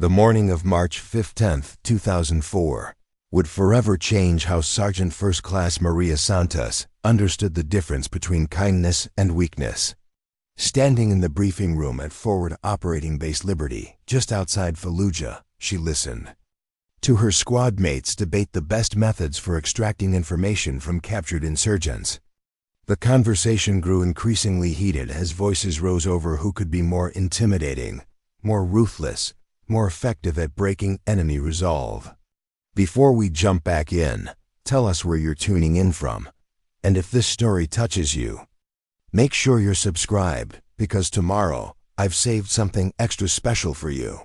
The morning of March 15, 2004, would forever change how Sergeant First Class Maria Santos understood the difference between kindness and weakness. Standing in the briefing room at Forward Operating Base Liberty, just outside Fallujah, she listened to her squad mates debate the best methods for extracting information from captured insurgents. The conversation grew increasingly heated as voices rose over who could be more intimidating, more ruthless, more effective at breaking enemy resolve. Before we jump back in, tell us where you're tuning in from, and if this story touches you, make sure you're subscribed, because tomorrow I've saved something extra special for you.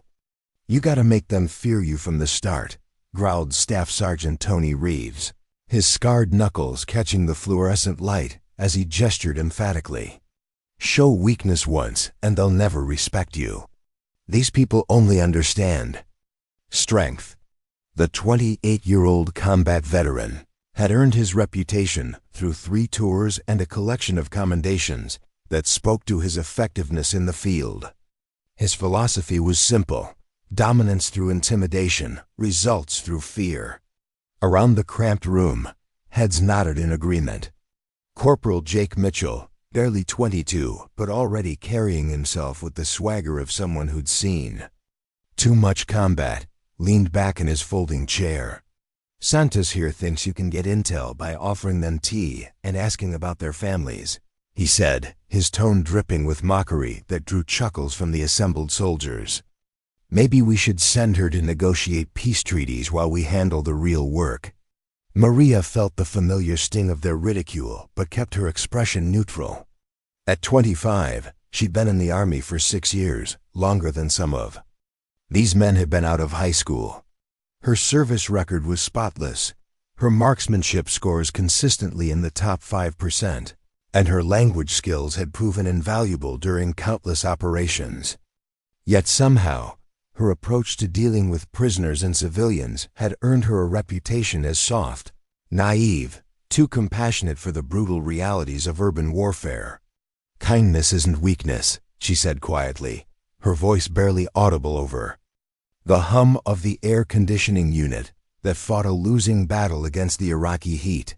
You gotta make them fear you from the start, growled Staff Sergeant Tony Reeves, his scarred knuckles catching the fluorescent light as he gestured emphatically. Show weakness once and they'll never respect you. These people only understand strength. The 28-year-old combat veteran had earned his reputation through 3 tours and a collection of commendations that spoke to his effectiveness in the field. His philosophy was simple: dominance through intimidation, results through fear. Around the cramped room, heads nodded in agreement. Corporal Jake Mitchell, barely 22, but already carrying himself with the swagger of someone who'd seen too much combat, leaned back in his folding chair. Santos here thinks you can get intel by offering them tea and asking about their families, he said, his tone dripping with mockery that drew chuckles from the assembled soldiers. Maybe we should send her to negotiate peace treaties while we handle the real work. Maria felt the familiar sting of their ridicule, but kept her expression neutral. At 25, she'd been in the Army for 6 years, longer than some of these men had been out of high school. Her service record was spotless, her marksmanship scores consistently in the top 5%, and her language skills had proven invaluable during countless operations. Yet somehow, her approach to dealing with prisoners and civilians had earned her a reputation as soft, naive, too compassionate for the brutal realities of urban warfare. Kindness isn't weakness, she said quietly, her voice barely audible over the hum of the air conditioning unit that fought a losing battle against the Iraqi heat.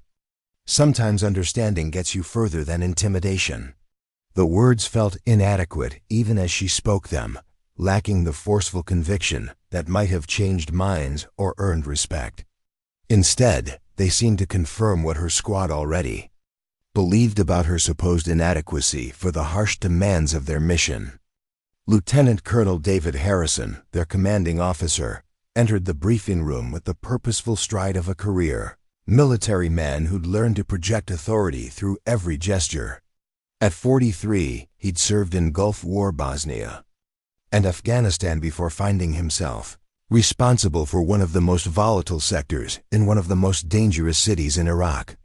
Sometimes understanding gets you further than intimidation. The words felt inadequate even as she spoke them, lacking the forceful conviction that might have changed minds or earned respect. Instead, they seemed to confirm what her squad already believed about her supposed inadequacy for the harsh demands of their mission. Lieutenant Colonel David Harrison, their commanding officer, entered the briefing room with the purposeful stride of a career military man who'd learned to project authority through every gesture. At 43, he'd served in Gulf War Bosnia and Afghanistan before finding himself responsible for one of the most volatile sectors in one of the most dangerous cities in Iraq.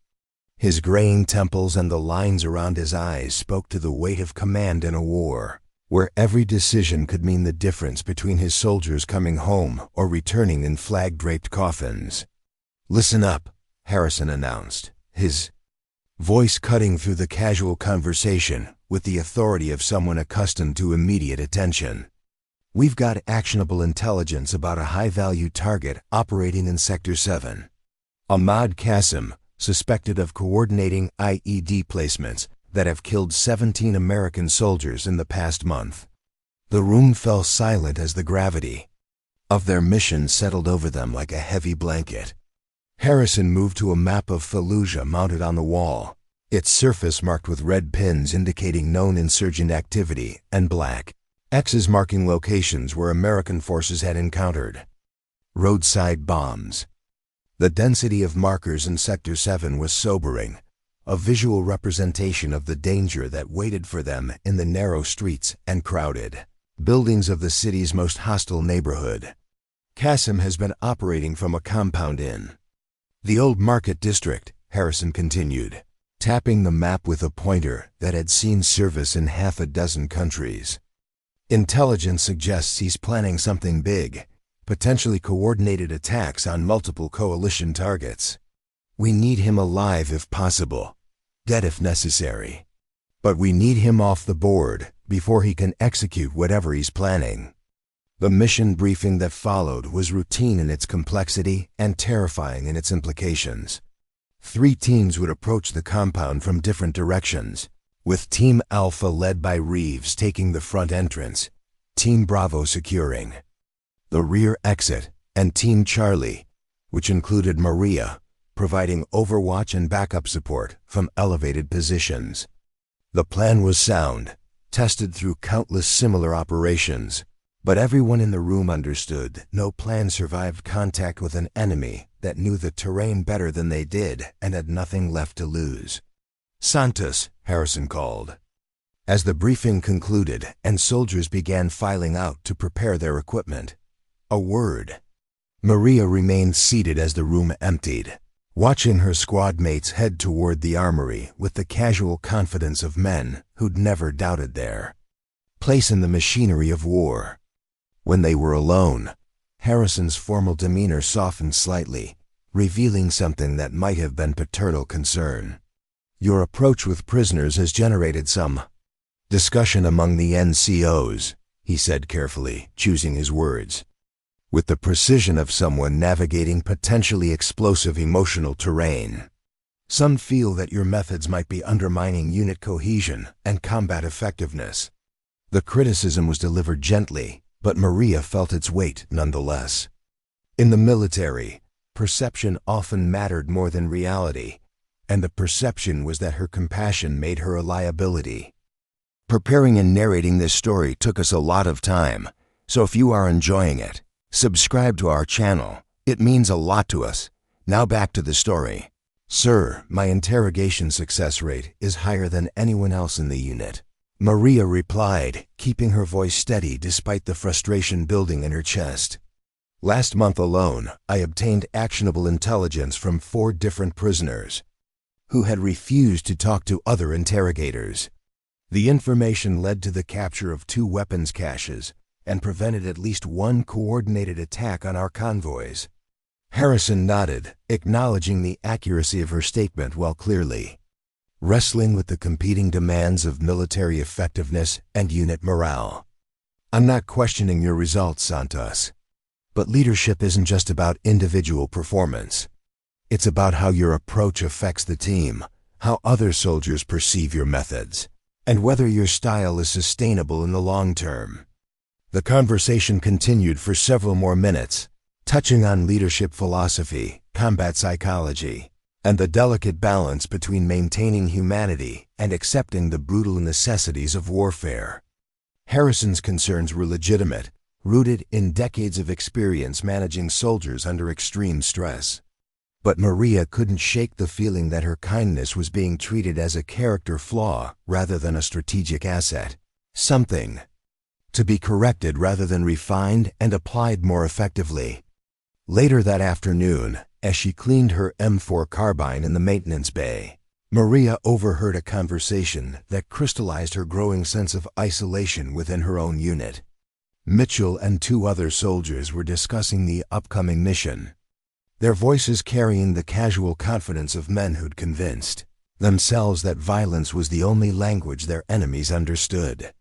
His graying temples and the lines around his eyes spoke to the weight of command in a war where every decision could mean the difference between his soldiers coming home or returning in flag-draped coffins. "Listen up," Harrison announced, his voice cutting through the casual conversation with the authority of someone accustomed to immediate attention. "We've got actionable intelligence about a high-value target operating in Sector 7. Ahmad Qasim, suspected of coordinating IED placements that have killed 17 American soldiers in the past month." The room fell silent as the gravity of their mission settled over them like a heavy blanket. Harrison moved to a map of Fallujah mounted on the wall, its surface marked with red pins indicating known insurgent activity and black X's marking locations where American forces had encountered roadside bombs. The density of markers in Sector 7 was sobering, a visual representation of the danger that waited for them in the narrow streets and crowded buildings of the city's most hostile neighborhood. Qasim has been operating from a compound in the Old Market District, Harrison continued, tapping the map with a pointer that had seen service in half a dozen countries. "Intelligence suggests he's planning something big, potentially coordinated attacks on multiple coalition targets. We need him alive if possible, dead if necessary. But we need him off the board before he can execute whatever he's planning." The mission briefing that followed was routine in its complexity and terrifying in its implications. 3 teams would approach the compound from different directions, with Team Alpha led by Reeves taking the front entrance, Team Bravo securing the rear exit, and Team Charlie, which included Maria, providing overwatch and backup support from elevated positions. The plan was sound, tested through countless similar operations, but everyone in the room understood no plan survived contact with an enemy that knew the terrain better than they did and had nothing left to lose. "Santos," Harrison called. As the briefing concluded and soldiers began filing out to prepare their equipment, a word. Maria remained seated as the room emptied, watching her squad mates head toward the armory with the casual confidence of men who'd never doubted their place in the machinery of war. When they were alone, Harrison's formal demeanor softened slightly, revealing something that might have been paternal concern. "Your approach with prisoners has generated some discussion among the NCOs," he said carefully, choosing his words. "With the precision of someone navigating potentially explosive emotional terrain. Some feel that your methods might be undermining unit cohesion and combat effectiveness." The criticism was delivered gently, but Maria felt its weight nonetheless. In the military, perception often mattered more than reality, and the perception was that her compassion made her a liability. "Preparing and narrating this story took us a lot of time, so if you are enjoying it, subscribe to our channel. It means a lot to us. Now back to the story." "Sir, my interrogation success rate is higher than anyone else in the unit," Maria replied, keeping her voice steady despite the frustration building in her chest. "Last month alone, I obtained actionable intelligence from 4 different prisoners who had refused to talk to other interrogators. The information led to the capture of 2 weapons caches and prevented at least 1 coordinated attack on our convoys." Harrison nodded, acknowledging the accuracy of her statement while clearly wrestling with the competing demands of military effectiveness and unit morale. "I'm not questioning your results, Santos. But leadership isn't just about individual performance. It's about how your approach affects the team, how other soldiers perceive your methods, and whether your style is sustainable in the long term." The conversation continued for several more minutes, touching on leadership philosophy, combat psychology, and the delicate balance between maintaining humanity and accepting the brutal necessities of warfare. Harrison's concerns were legitimate, rooted in decades of experience managing soldiers under extreme stress. But Maria couldn't shake the feeling that her kindness was being treated as a character flaw rather than a strategic asset. Something to be corrected rather than refined and applied more effectively. Later that afternoon, as she cleaned her M4 carbine in the maintenance bay, Maria overheard a conversation that crystallized her growing sense of isolation within her own unit. Mitchell and 2 other soldiers were discussing the upcoming mission, their voices carrying the casual confidence of men who'd convinced themselves that violence was the only language their enemies understood.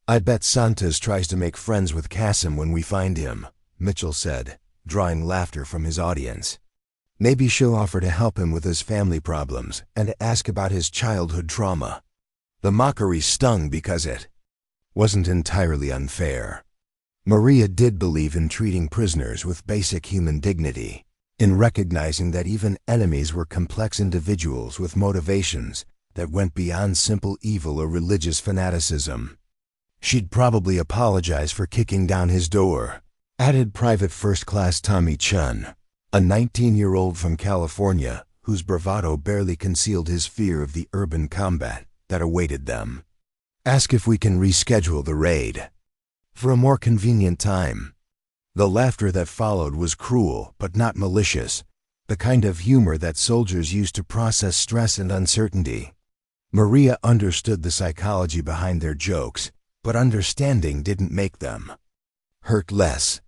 "I bet Santos tries to make friends with Kasim when we find him," Mitchell said, drawing laughter from his audience. "Maybe she'll offer to help him with his family problems and ask about his childhood trauma." The mockery stung because it wasn't entirely unfair. Maria did believe in treating prisoners with basic human dignity, in recognizing that even enemies were complex individuals with motivations that went beyond simple evil or religious fanaticism. "She'd probably apologize for kicking down his door," added Private First Class Tommy Chun, a 19-year-old from California whose bravado barely concealed his fear of the urban combat that awaited them. "Ask if we can reschedule the raid for a more convenient time." The laughter that followed was cruel but not malicious, the kind of humor that soldiers use to process stress and uncertainty. Maria understood the psychology behind their jokes, but understanding didn't make them hurt less.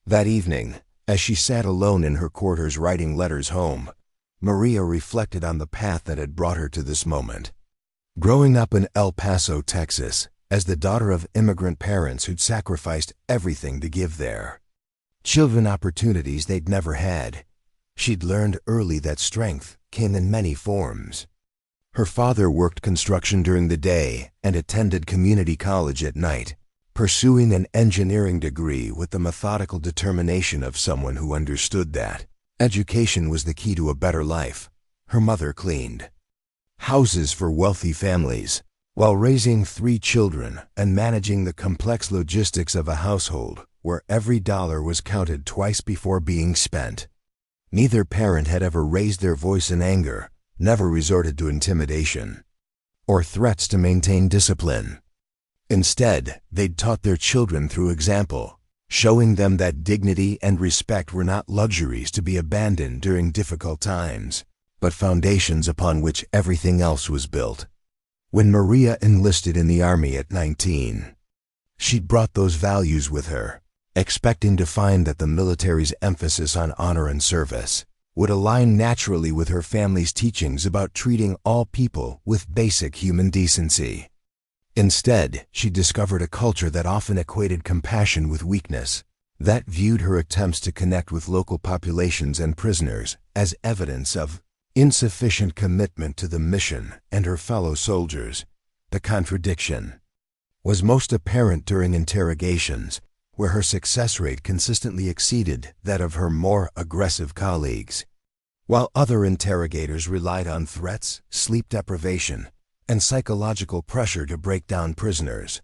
That evening, as she sat alone in her quarters writing letters home, Maria reflected on the path that had brought her to this moment. Growing up in El Paso, Texas, as the daughter of immigrant parents who'd sacrificed everything to give their children opportunities they'd never had. She'd learned early that strength came in many forms. Her father worked construction during the day and attended community college at night, pursuing an engineering degree with the methodical determination of someone who understood that education was the key to a better life. Her mother cleaned houses for wealthy families while raising 3 children and managing the complex logistics of a household where every dollar was counted twice before being spent. Neither parent had ever raised their voice in anger, never resorted to intimidation or threats to maintain discipline. Instead, they'd taught their children through example, showing them that dignity and respect were not luxuries to be abandoned during difficult times, but foundations upon which everything else was built. When Maria enlisted in the Army at 19, she'd brought those values with her, expecting to find that the military's emphasis on honor and service would align naturally with her family's teachings about treating all people with basic human decency. Instead, she discovered a culture that often equated compassion with weakness, that viewed her attempts to connect with local populations and prisoners as evidence of insufficient commitment to the mission and her fellow soldiers. The contradiction was most apparent during interrogations, where her success rate consistently exceeded that of her more aggressive colleagues. While other interrogators relied on threats, sleep deprivation, and psychological pressure to break down prisoners,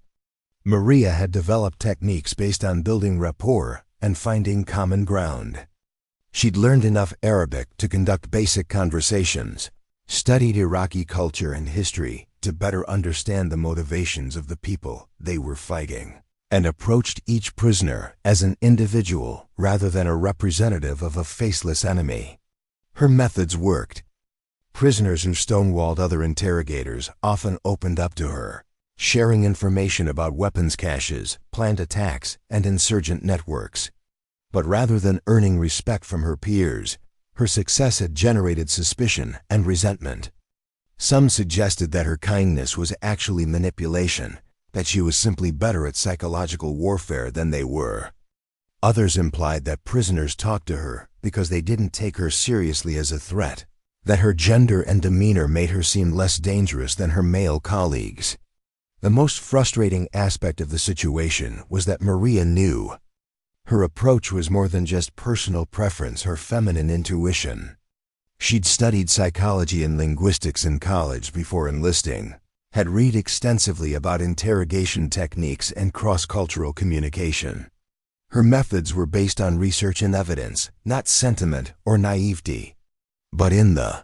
Maria had developed techniques based on building rapport and finding common ground. She'd learned enough Arabic to conduct basic conversations, studied Iraqi culture and history to better understand the motivations of the people they were fighting, and approached each prisoner as an individual rather than a representative of a faceless enemy. Her methods worked. Prisoners who stonewalled other interrogators often opened up to her, sharing information about weapons caches, planned attacks, and insurgent networks. But rather than earning respect from her peers, her success had generated suspicion and resentment. Some suggested that her kindness was actually manipulation, that she was simply better at psychological warfare than they were. Others implied that prisoners talked to her because they didn't take her seriously as a threat, that her gender and demeanor made her seem less dangerous than her male colleagues. The most frustrating aspect of the situation was that Maria knew her approach was more than just personal preference, her feminine intuition. She'd studied psychology and linguistics in college before enlisting, had read extensively about interrogation techniques and cross-cultural communication. Her methods were based on research and evidence, not sentiment or naivety. But in the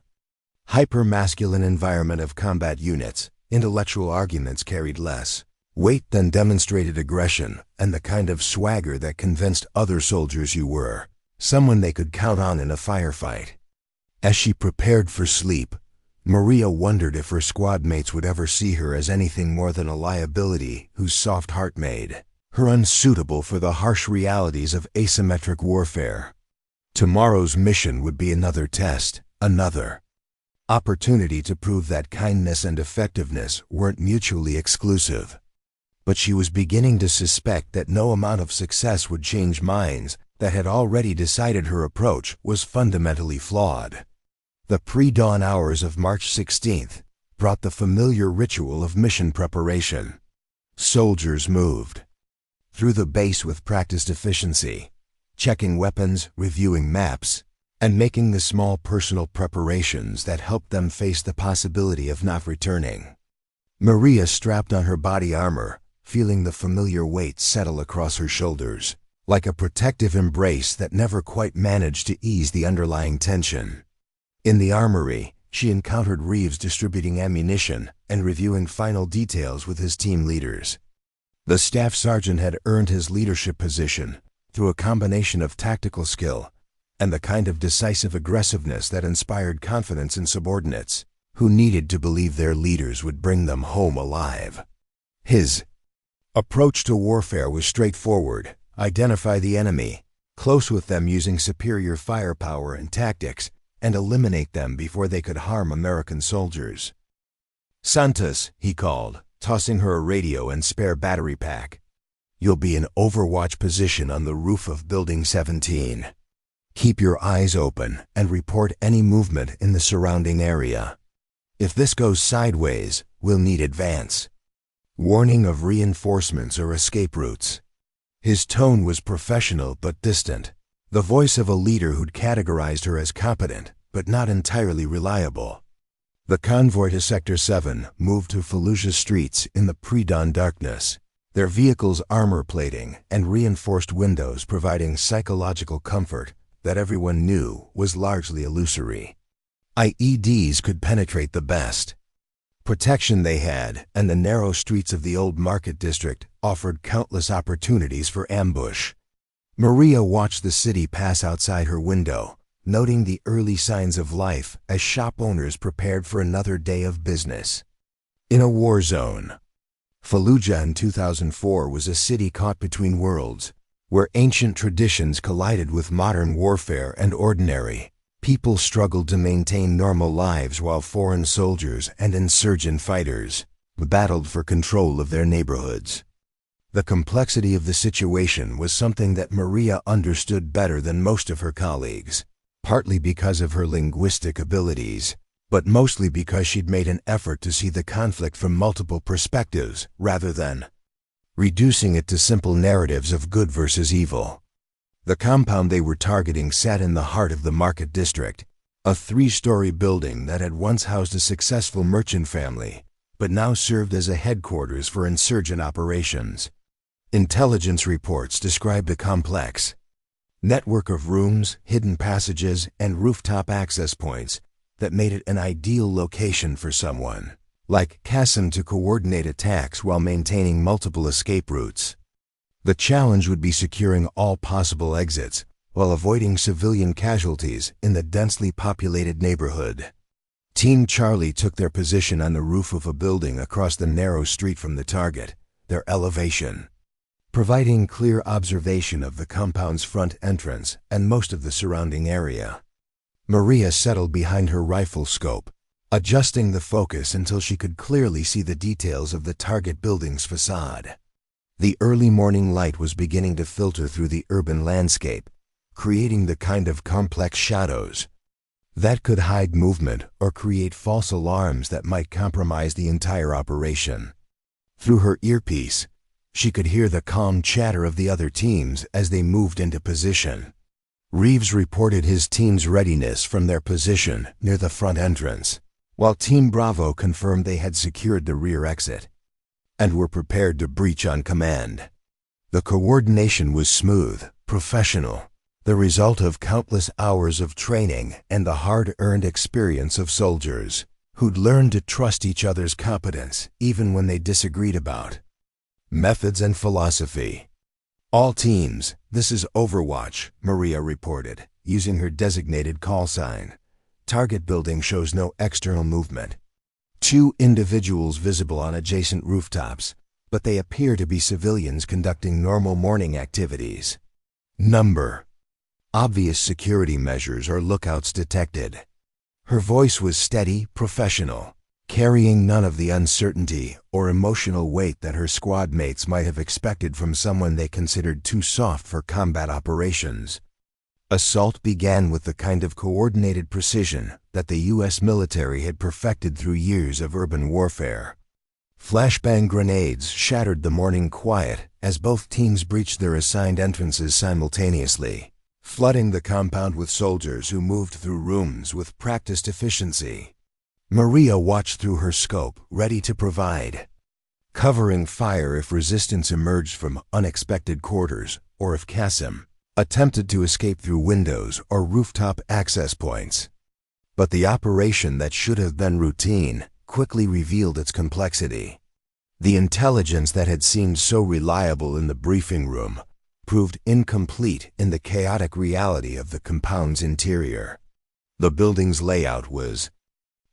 hyper-masculine environment of combat units, intellectual arguments carried less weight than demonstrated aggression and the kind of swagger that convinced other soldiers you were someone they could count on in a firefight. As she prepared for sleep, Maria wondered if her squad mates would ever see her as anything more than a liability whose soft heart made her unsuitable for the harsh realities of asymmetric warfare. Tomorrow's mission would be another test, another opportunity to prove that kindness and effectiveness weren't mutually exclusive. But she was beginning to suspect that no amount of success would change minds that had already decided her approach was fundamentally flawed. The pre-dawn hours of March 16th brought the familiar ritual of mission preparation. Soldiers moved through the base with practiced efficiency, checking weapons, reviewing maps, and making the small personal preparations that helped them face the possibility of not returning. Maria strapped on her body armor, feeling the familiar weight settle across her shoulders, like a protective embrace that never quite managed to ease the underlying tension. In the armory, she encountered Reeves distributing ammunition and reviewing final details with his team leaders. The staff sergeant had earned his leadership position through a combination of tactical skill and the kind of decisive aggressiveness that inspired confidence in subordinates who needed to believe their leaders would bring them home alive. His approach to warfare was straightforward: identify the enemy, close with them using superior firepower and tactics, and eliminate them before they could harm American soldiers. Santos, he called, tossing her a radio and spare battery pack. "You'll be in overwatch position on the roof of Building 17. Keep your eyes open and report any movement in the surrounding area. If this goes sideways, we'll need advance. Warning of reinforcements or escape routes." His tone was professional but distant, the voice of a leader who'd categorized her as competent but not entirely reliable. The convoy to Sector 7 moved to Fallujah streets in the pre-dawn darkness, their vehicles armor plating and reinforced windows providing psychological comfort that everyone knew was largely illusory. IEDs could penetrate the best. Protection they had, and the narrow streets of the old market district offered countless opportunities for ambush. Maria watched the city pass outside her window, noting the early signs of life as shop owners prepared for another day of business. In a war zone. Fallujah in 2004 was a city caught between worlds, where ancient traditions collided with modern warfare and ordinary people struggled to maintain normal lives while foreign soldiers and insurgent fighters battled for control of their neighborhoods. The complexity of the situation was something that Maria understood better than most of her colleagues, partly because of her linguistic abilities, but mostly because she'd made an effort to see the conflict from multiple perspectives rather than reducing it to simple narratives of good versus evil. The compound they were targeting sat in the heart of the market district, a 3-story building that had once housed a successful merchant family, but now served as a headquarters for insurgent operations. Intelligence reports described a complex network of rooms, hidden passages, and rooftop access points that made it an ideal location for someone like Qasim to coordinate attacks while maintaining multiple escape routes. The challenge would be securing all possible exits while avoiding civilian casualties in the densely populated neighborhood. Team Charlie took their position on the roof of a building across the narrow street from the target, their elevation, providing clear observation of the compound's front entrance and most of the surrounding area. Maria settled behind her rifle scope, adjusting the focus until she could clearly see the details of the target building's facade. The early morning light was beginning to filter through the urban landscape, creating the kind of complex shadows that could hide movement or create false alarms that might compromise the entire operation. Through her earpiece, she could hear the calm chatter of the other teams as they moved into position. Reeves reported his team's readiness from their position near the front entrance, while Team Bravo confirmed they had secured the rear exit and were prepared to breach on command. The coordination was smooth, professional, the result of countless hours of training and the hard-earned experience of soldiers who'd learned to trust each other's competence even when they disagreed about methods and philosophy. "All teams, this is Overwatch," Maria reported, using her designated call sign. "Target building shows no external movement. 2 individuals visible on adjacent rooftops, but they appear to be civilians conducting normal morning activities. Number. Obvious security measures or lookouts detected." Her voice was steady, professional, carrying none of the uncertainty or emotional weight that her squad mates might have expected from someone they considered too soft for combat operations. Assault began with the kind of coordinated precision that the U.S. military had perfected through years of urban warfare. Flashbang grenades shattered the morning quiet as both teams breached their assigned entrances simultaneously, flooding the compound with soldiers who moved through rooms with practiced efficiency. Maria watched through her scope, ready to provide, covering fire if resistance emerged from unexpected quarters or if Qasim attempted to escape through windows or rooftop access points. But the operation that should have been routine quickly revealed its complexity. The intelligence that had seemed so reliable in the briefing room proved incomplete in the chaotic reality of the compound's interior. The building's layout was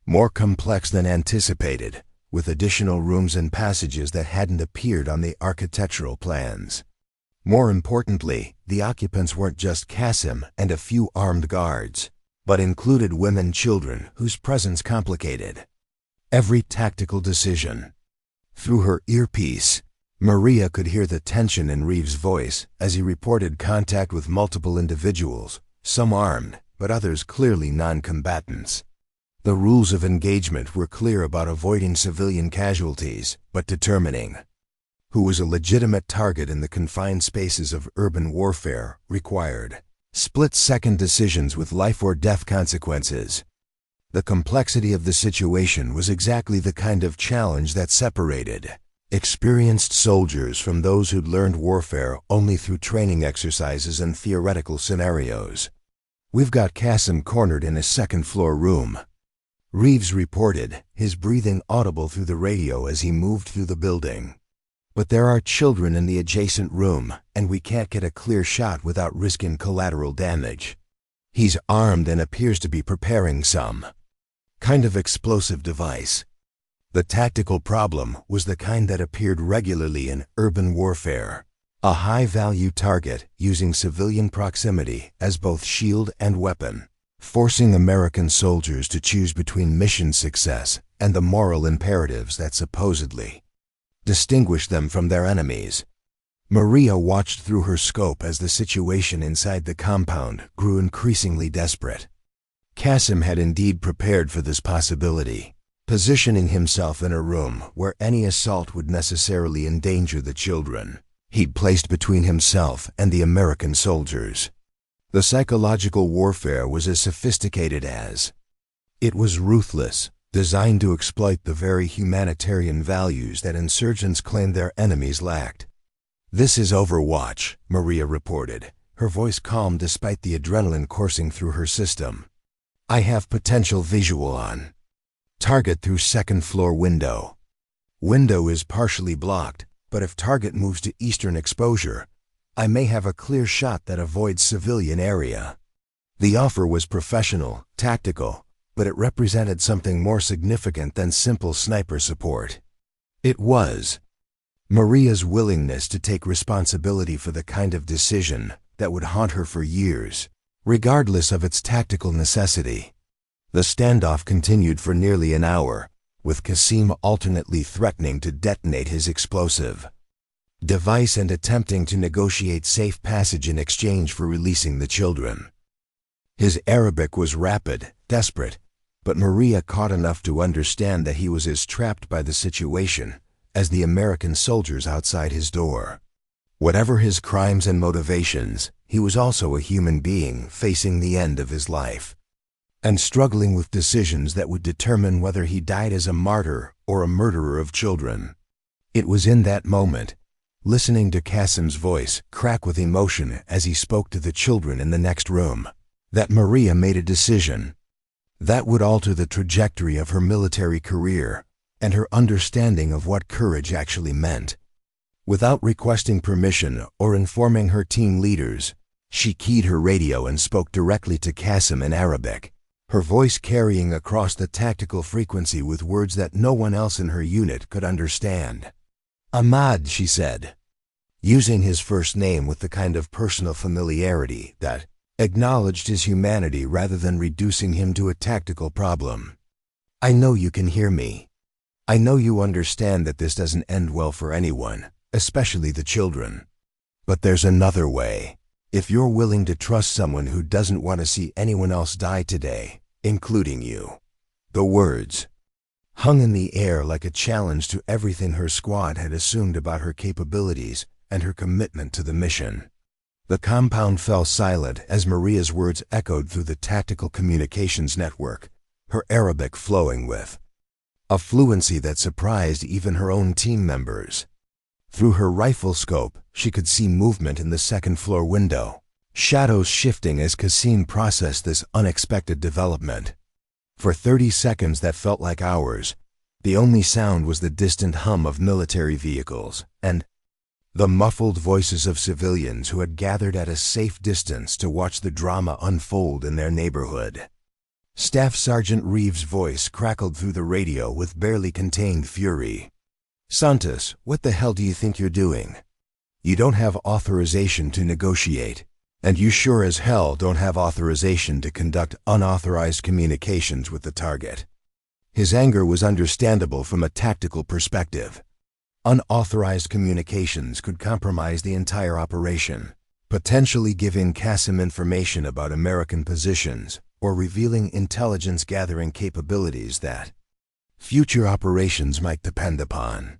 more complex than anticipated, with additional rooms and passages that hadn't appeared on the architectural plans. More importantly, the occupants weren't just Qasim and a few armed guards, but included women and children whose presence complicated every tactical decision. Through her earpiece, Maria could hear the tension in Reeves' voice as he reported contact with multiple individuals, some armed, but others clearly non-combatants. The rules of engagement were clear about avoiding civilian casualties, but determining who was a legitimate target in the confined spaces of urban warfare required split-second decisions with life-or-death consequences. The complexity of the situation was exactly the kind of challenge that separated experienced soldiers from those who'd learned warfare only through training exercises and theoretical scenarios. "We've got Qasim cornered in a second-floor room," Reeves reported, his breathing audible through the radio as he moved through the building. "But there are children in the adjacent room, and we can't get a clear shot without risking collateral damage. He's armed and appears to be preparing some kind of explosive device." The tactical problem was the kind that appeared regularly in urban warfare. A high-value target using civilian proximity as both shield and weapon, forcing American soldiers to choose between mission success and the moral imperatives that supposedly distinguished them from their enemies. Maria watched through her scope as the situation inside the compound grew increasingly desperate. Qasim had indeed prepared for this possibility, positioning himself in a room where any assault would necessarily endanger the children he'd placed between himself and the American soldiers. The psychological warfare was as sophisticated as it was ruthless, designed to exploit the very humanitarian values that insurgents claimed their enemies lacked. "This is Overwatch," Maria reported, her voice calm despite the adrenaline coursing through her system. "I have potential visual on target through second-floor window. Window is partially blocked, but if target moves to eastern exposure, I may have a clear shot that avoids civilian area." The offer was professional, tactical, but it represented something more significant than simple sniper support. It was Maria's willingness to take responsibility for the kind of decision that would haunt her for years, regardless of its tactical necessity. The standoff continued for nearly an hour, with Qasim alternately threatening to detonate his explosive device and attempting to negotiate safe passage in exchange for releasing the children. His Arabic was rapid, desperate, but Maria caught enough to understand that he was as trapped by the situation as the American soldiers outside his door. Whatever his crimes and motivations, he was also a human being facing the end of his life and struggling with decisions that would determine whether he died as a martyr or a murderer of children. It was in that moment, listening to Qasim's voice crack with emotion as he spoke to the children in the next room, that Maria made a decision that would alter the trajectory of her military career and her understanding of what courage actually meant. Without requesting permission or informing her team leaders, she keyed her radio and spoke directly to Qasim in Arabic, her voice carrying across the tactical frequency with words that no one else in her unit could understand. "Ahmad," she said, using his first name with the kind of personal familiarity that acknowledged his humanity rather than reducing him to a tactical problem. "I know you can hear me. I know you understand that this doesn't end well for anyone, especially the children. But there's another way. If you're willing to trust someone who doesn't want to see anyone else die today, including you." The words hung in the air like a challenge to everything her squad had assumed about her capabilities and her commitment to the mission. The compound fell silent as Maria's words echoed through the tactical communications network, her Arabic flowing with a fluency that surprised even her own team members. Through her rifle scope, she could see movement in the second-floor window, shadows shifting as Qasim processed this unexpected development. For 30 seconds that felt like hours, the only sound was the distant hum of military vehicles and the muffled voices of civilians who had gathered at a safe distance to watch the drama unfold in their neighborhood. Staff Sergeant Reeves' voice crackled through the radio with barely contained fury. "Santos, what the hell do you think you're doing? You don't have authorization to negotiate, and you sure as hell don't have authorization to conduct unauthorized communications with the target." His anger was understandable from a tactical perspective. Unauthorized communications could compromise the entire operation, potentially giving Qasim information about American positions or revealing intelligence-gathering capabilities that future operations might depend upon.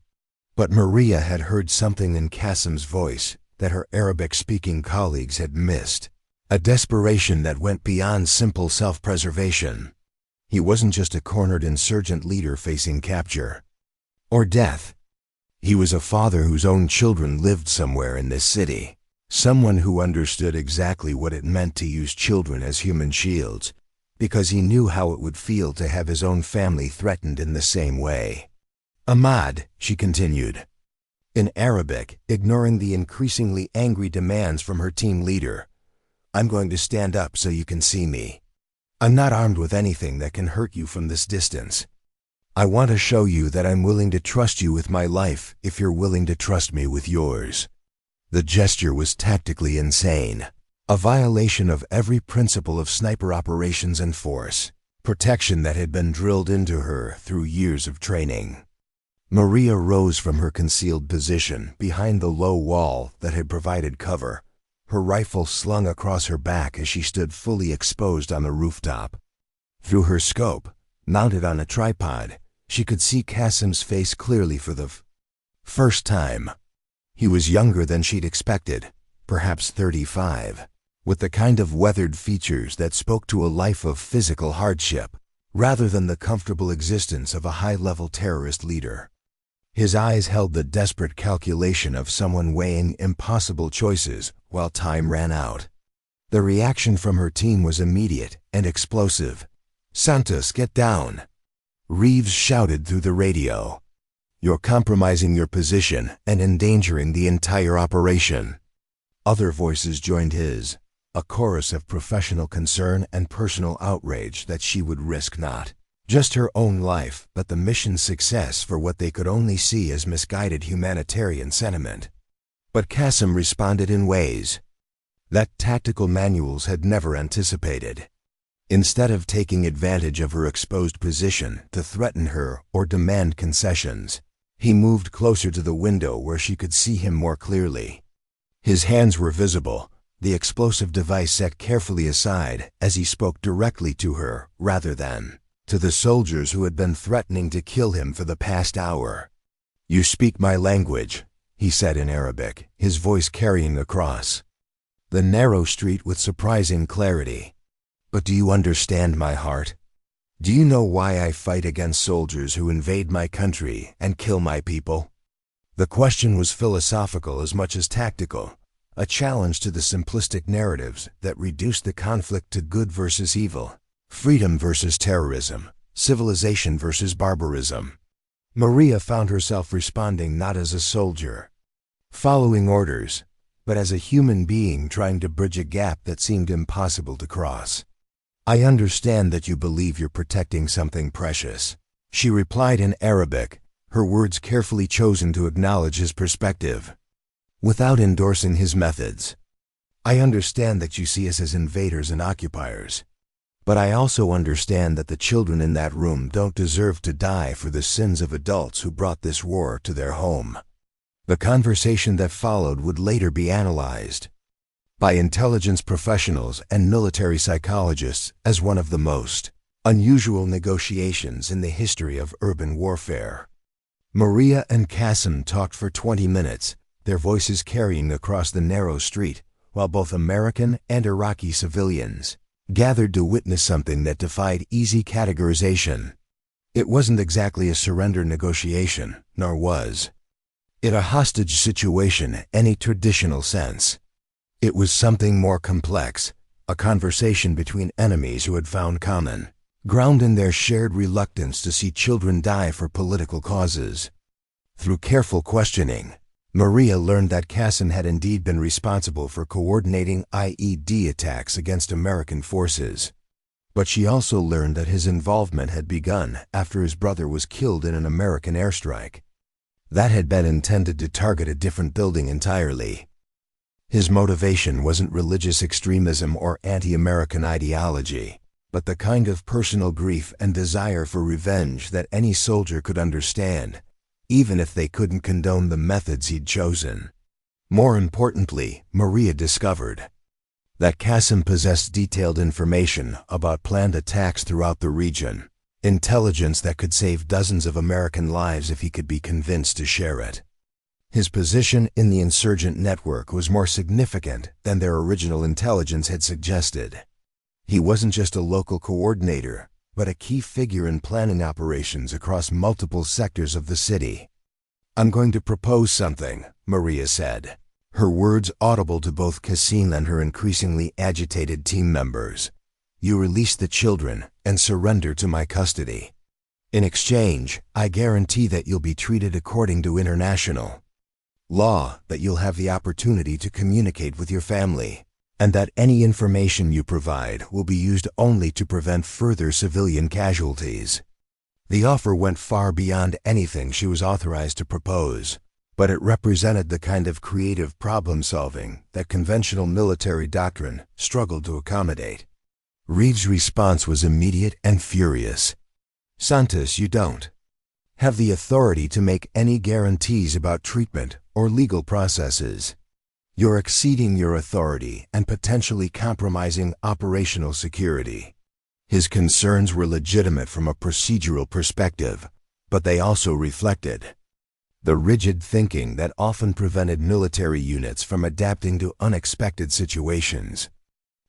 But Maria had heard something in Qasim's voice that her Arabic-speaking colleagues had missed, a desperation that went beyond simple self-preservation. He wasn't just a cornered insurgent leader facing capture or death. He was a father whose own children lived somewhere in this city, someone who understood exactly what it meant to use children as human shields, because he knew how it would feel to have his own family threatened in the same way. Ahmad, she continued, in Arabic, ignoring the increasingly angry demands from her team leader, I'm going to stand up so you can see me. I'm not armed with anything that can hurt you from this distance. I want to show you that I'm willing to trust you with my life if you're willing to trust me with yours. The gesture was tactically insane, a violation of every principle of sniper operations and force, protection that had been drilled into her through years of training. Maria rose from her concealed position behind the low wall that had provided cover, her rifle slung across her back as she stood fully exposed on the rooftop. Through her scope, mounted on a tripod, she could see Qasim's face clearly for the first time. He was younger than she'd expected, perhaps 35, with the kind of weathered features that spoke to a life of physical hardship, rather than the comfortable existence of a high-level terrorist leader. His eyes held the desperate calculation of someone weighing impossible choices while time ran out. The reaction from her team was immediate and explosive. Santos, get down! Reeves shouted through the radio. You're compromising your position and endangering the entire operation. Other voices joined his, a chorus of professional concern and personal outrage that she would risk not just her own life, but the mission's success for what they could only see as misguided humanitarian sentiment. But Qasim responded in ways that tactical manuals had never anticipated. Instead of taking advantage of her exposed position to threaten her or demand concessions, he moved closer to the window where she could see him more clearly. His hands were visible, the explosive device set carefully aside as he spoke directly to her rather than to the soldiers who had been threatening to kill him for the past hour. You speak my language, he said in Arabic, his voice carrying across the narrow street with surprising clarity. But do you understand my heart? Do you know why I fight against soldiers who invade my country and kill my people? The question was philosophical as much as tactical, a challenge to the simplistic narratives that reduced the conflict to good versus evil, freedom versus terrorism, civilization versus barbarism. Maria found herself responding not as a soldier, following orders, but as a human being trying to bridge a gap that seemed impossible to cross. I understand that you believe you're protecting something precious, she replied in Arabic, her words carefully chosen to acknowledge his perspective, without endorsing his methods. I understand that you see us as invaders and occupiers, but I also understand that the children in that room don't deserve to die for the sins of adults who brought this war to their home. The conversation that followed would later be analyzed by intelligence professionals and military psychologists as one of the most unusual negotiations in the history of urban warfare. Maria and Qasim talked for 20 minutes, their voices carrying across the narrow street, while both American and Iraqi civilians gathered to witness something that defied easy categorization. It wasn't exactly a surrender negotiation, nor was it a hostage situation in any traditional sense. It was something more complex, a conversation between enemies who had found common ground in their shared reluctance to see children die for political causes. Through careful questioning, Maria learned that Qasim had indeed been responsible for coordinating IED attacks against American forces. But she also learned that his involvement had begun after his brother was killed in an American airstrike that had been intended to target a different building entirely. His motivation wasn't religious extremism or anti-American ideology, but the kind of personal grief and desire for revenge that any soldier could understand, even if they couldn't condone the methods he'd chosen. More importantly, Maria discovered that Qasim possessed detailed information about planned attacks throughout the region, intelligence that could save dozens of American lives if he could be convinced to share it. His position in the insurgent network was more significant than their original intelligence had suggested. He wasn't just a local coordinator, but a key figure in planning operations across multiple sectors of the city. "I'm going to propose something," Maria said, her words audible to both Qasim and her increasingly agitated team members. "You release the children and surrender to my custody. In exchange, I guarantee that you'll be treated according to international law, that you'll have the opportunity to communicate with your family, and that any information you provide will be used only to prevent further civilian casualties." The offer went far beyond anything she was authorized to propose, but it represented the kind of creative problem-solving that conventional military doctrine struggled to accommodate. Reeves' response was immediate and furious. "Santos, you don't have the authority to make any guarantees about treatment or legal processes. You're exceeding your authority and potentially compromising operational security." His concerns were legitimate from a procedural perspective, but they also reflected the rigid thinking that often prevented military units from adapting to unexpected situations.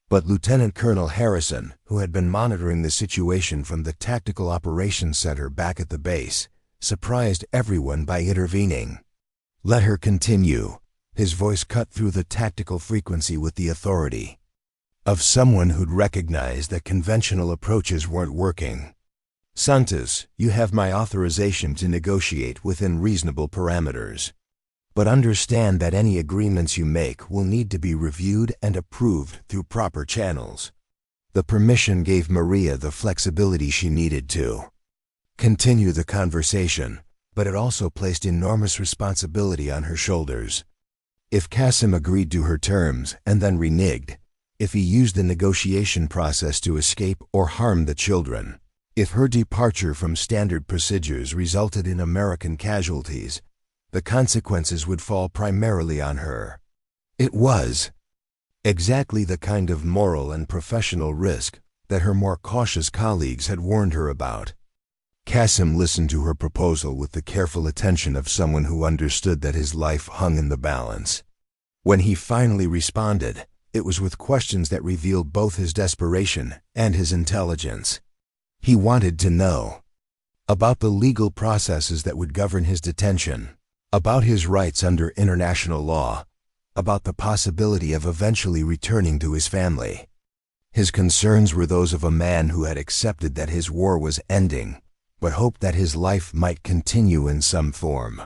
But Lieutenant Colonel Harrison, who had been monitoring the situation from the Tactical Operations Center back at the base, surprised everyone by intervening. "Let her continue." His voice cut through the tactical frequency with the authority of someone who'd recognized that conventional approaches weren't working. "Santos, you have my authorization to negotiate within reasonable parameters. But understand that any agreements you make will need to be reviewed and approved through proper channels." The permission gave Maria the flexibility she needed to continue the conversation, but it also placed enormous responsibility on her shoulders. If Qasim agreed to her terms and then reneged, if he used the negotiation process to escape or harm the children, if her departure from standard procedures resulted in American casualties, the consequences would fall primarily on her. It was exactly the kind of moral and professional risk that her more cautious colleagues had warned her about. Qasim listened to her proposal with the careful attention of someone who understood that his life hung in the balance. When he finally responded, it was with questions that revealed both his desperation and his intelligence. He wanted to know about the legal processes that would govern his detention, about his rights under international law, about the possibility of eventually returning to his family. His concerns were those of a man who had accepted that his war was ending, but hoped that his life might continue in some form.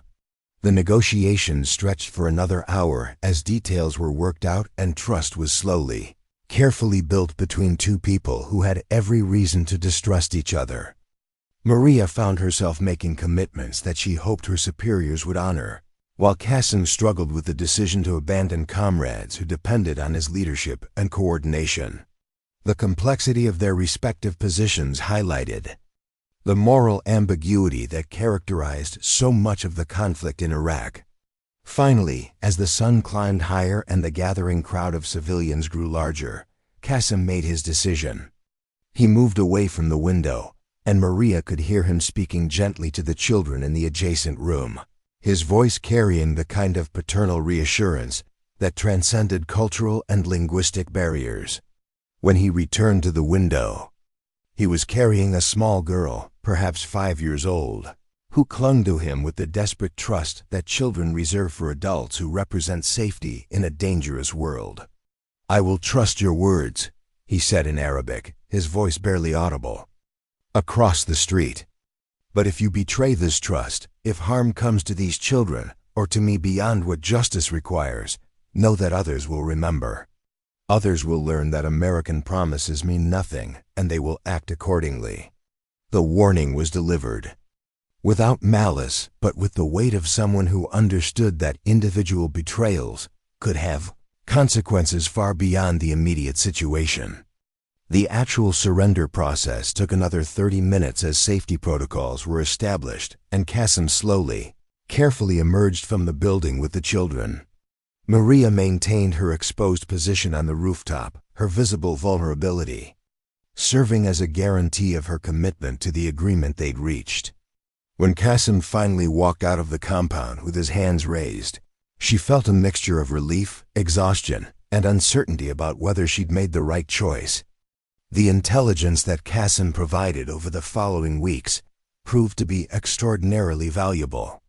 The negotiations stretched for another hour as details were worked out and trust was slowly, carefully built between two people who had every reason to distrust each other. Maria found herself making commitments that she hoped her superiors would honor, while Qasim struggled with the decision to abandon comrades who depended on his leadership and coordination. The complexity of their respective positions highlighted the moral ambiguity that characterized so much of the conflict in Iraq. Finally, as the sun climbed higher and the gathering crowd of civilians grew larger, Qasim made his decision. He moved away from the window, and Maria could hear him speaking gently to the children in the adjacent room, his voice carrying the kind of paternal reassurance that transcended cultural and linguistic barriers. When he returned to the window, he was carrying a small girl, perhaps 5 years old, who clung to him with the desperate trust that children reserve for adults who represent safety in a dangerous world. "I will trust your words," he said in Arabic, his voice barely audible, across the street. "But if you betray this trust, if harm comes to these children, or to me beyond what justice requires, know that others will remember. Others will learn that American promises mean nothing, and they will act accordingly." The warning was delivered without malice, but with the weight of someone who understood that individual betrayals could have consequences far beyond the immediate situation. The actual surrender process took another 30 minutes as safety protocols were established, and Qasim slowly, carefully emerged from the building with the children. Maria maintained her exposed position on the rooftop, her visible vulnerability serving as a guarantee of her commitment to the agreement they'd reached. When Qasim finally walked out of the compound with his hands raised, she felt a mixture of relief, exhaustion, and uncertainty about whether she'd made the right choice. The intelligence that Qasim provided over the following weeks proved to be extraordinarily valuable.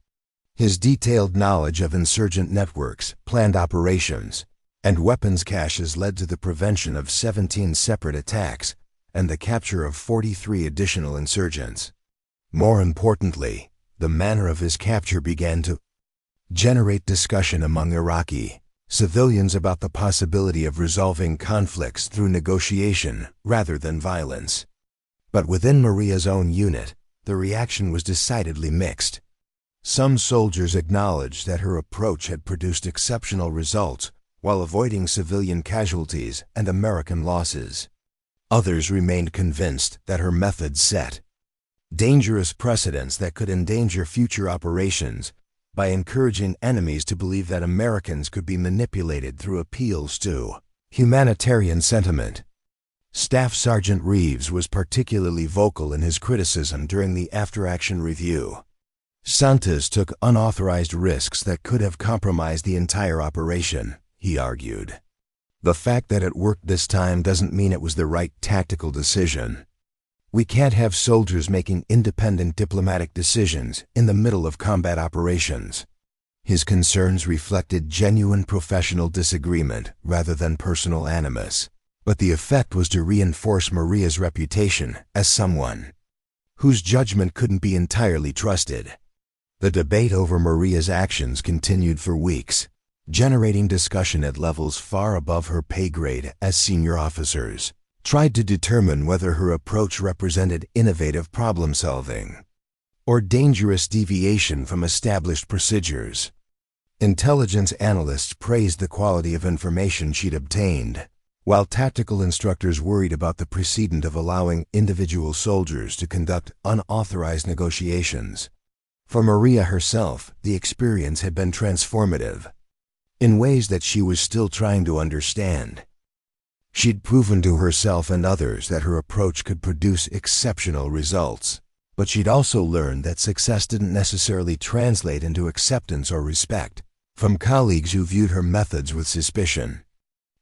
His detailed knowledge of insurgent networks, planned operations, and weapons caches led to the prevention of 17 separate attacks and the capture of 43 additional insurgents. More importantly, the manner of his capture began to generate discussion among Iraqi civilians about the possibility of resolving conflicts through negotiation rather than violence. But within Maria's own unit, the reaction was decidedly mixed. Some soldiers acknowledged that her approach had produced exceptional results while avoiding civilian casualties and American losses. Others remained convinced that her methods set dangerous precedents that could endanger future operations by encouraging enemies to believe that Americans could be manipulated through appeals to humanitarian sentiment. Staff Sergeant Reeves was particularly vocal in his criticism during the after-action review. Santos took unauthorized risks that could have compromised the entire operation, he argued. The fact that it worked this time doesn't mean it was the right tactical decision. We can't have soldiers making independent diplomatic decisions in the middle of combat operations. His concerns reflected genuine professional disagreement rather than personal animus, but the effect was to reinforce Maria's reputation as someone whose judgment couldn't be entirely trusted. The debate over Maria's actions continued for weeks, generating discussion at levels far above her pay grade as senior officers tried to determine whether her approach represented innovative problem-solving or dangerous deviation from established procedures. Intelligence analysts praised the quality of information she'd obtained, while tactical instructors worried about the precedent of allowing individual soldiers to conduct unauthorized negotiations. For Maria herself, the experience had been transformative in ways that she was still trying to understand. She'd proven to herself and others that her approach could produce exceptional results, but she'd also learned that success didn't necessarily translate into acceptance or respect from colleagues who viewed her methods with suspicion.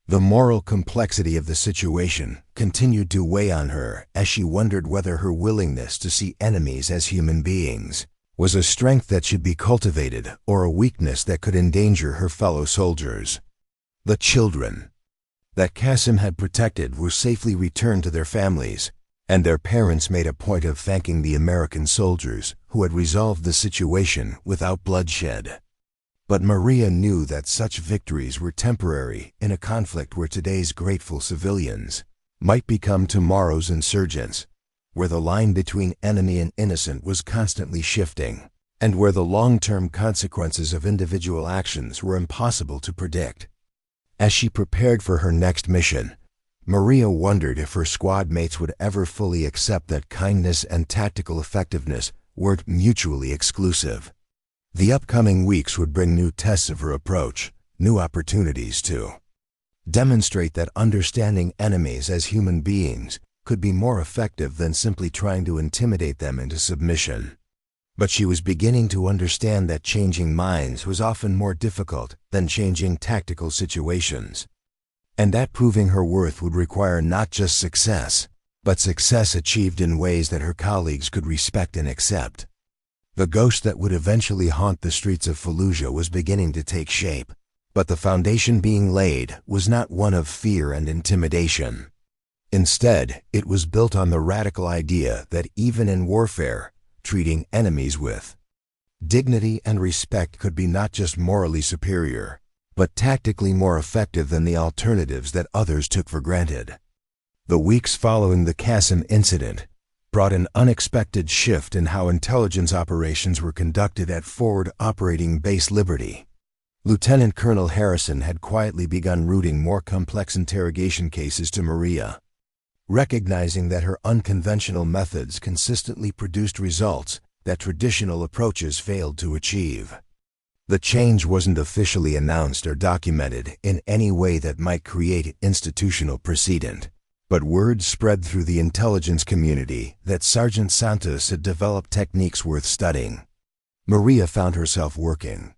The moral complexity of the situation continued to weigh on her as she wondered whether her willingness to see enemies as human beings was a strength that should be cultivated or a weakness that could endanger her fellow soldiers. The children that Qasim had protected were safely returned to their families, and their parents made a point of thanking the American soldiers who had resolved the situation without bloodshed. But Maria knew that such victories were temporary in a conflict where today's grateful civilians might become tomorrow's insurgents, where the line between enemy and innocent was constantly shifting, and where the long-term consequences of individual actions were impossible to predict. As she prepared for her next mission, Maria wondered if her squad mates would ever fully accept that kindness and tactical effectiveness weren't mutually exclusive. The upcoming weeks would bring new tests of her approach, new opportunities to demonstrate that understanding enemies as human beings could be more effective than simply trying to intimidate them into submission. But she was beginning to understand that changing minds was often more difficult than changing tactical situations, and that proving her worth would require not just success, but success achieved in ways that her colleagues could respect and accept. The ghost that would eventually haunt the streets of Fallujah was beginning to take shape, but the foundation being laid was not one of fear and intimidation. Instead, it was built on the radical idea that even in warfare, treating enemies with dignity and respect could be not just morally superior, but tactically more effective than the alternatives that others took for granted. The weeks following the Qasim incident brought an unexpected shift in how intelligence operations were conducted at Forward Operating Base Liberty. Lieutenant Colonel Harrison had quietly begun routing more complex interrogation cases to Maria. Recognizing that her unconventional methods consistently produced results, that traditional approaches failed to achieve. The change wasn't officially announced or documented in any way that might create institutional precedent, but word spread through the intelligence community that Sergeant Santos had developed techniques worth studying. Maria found herself working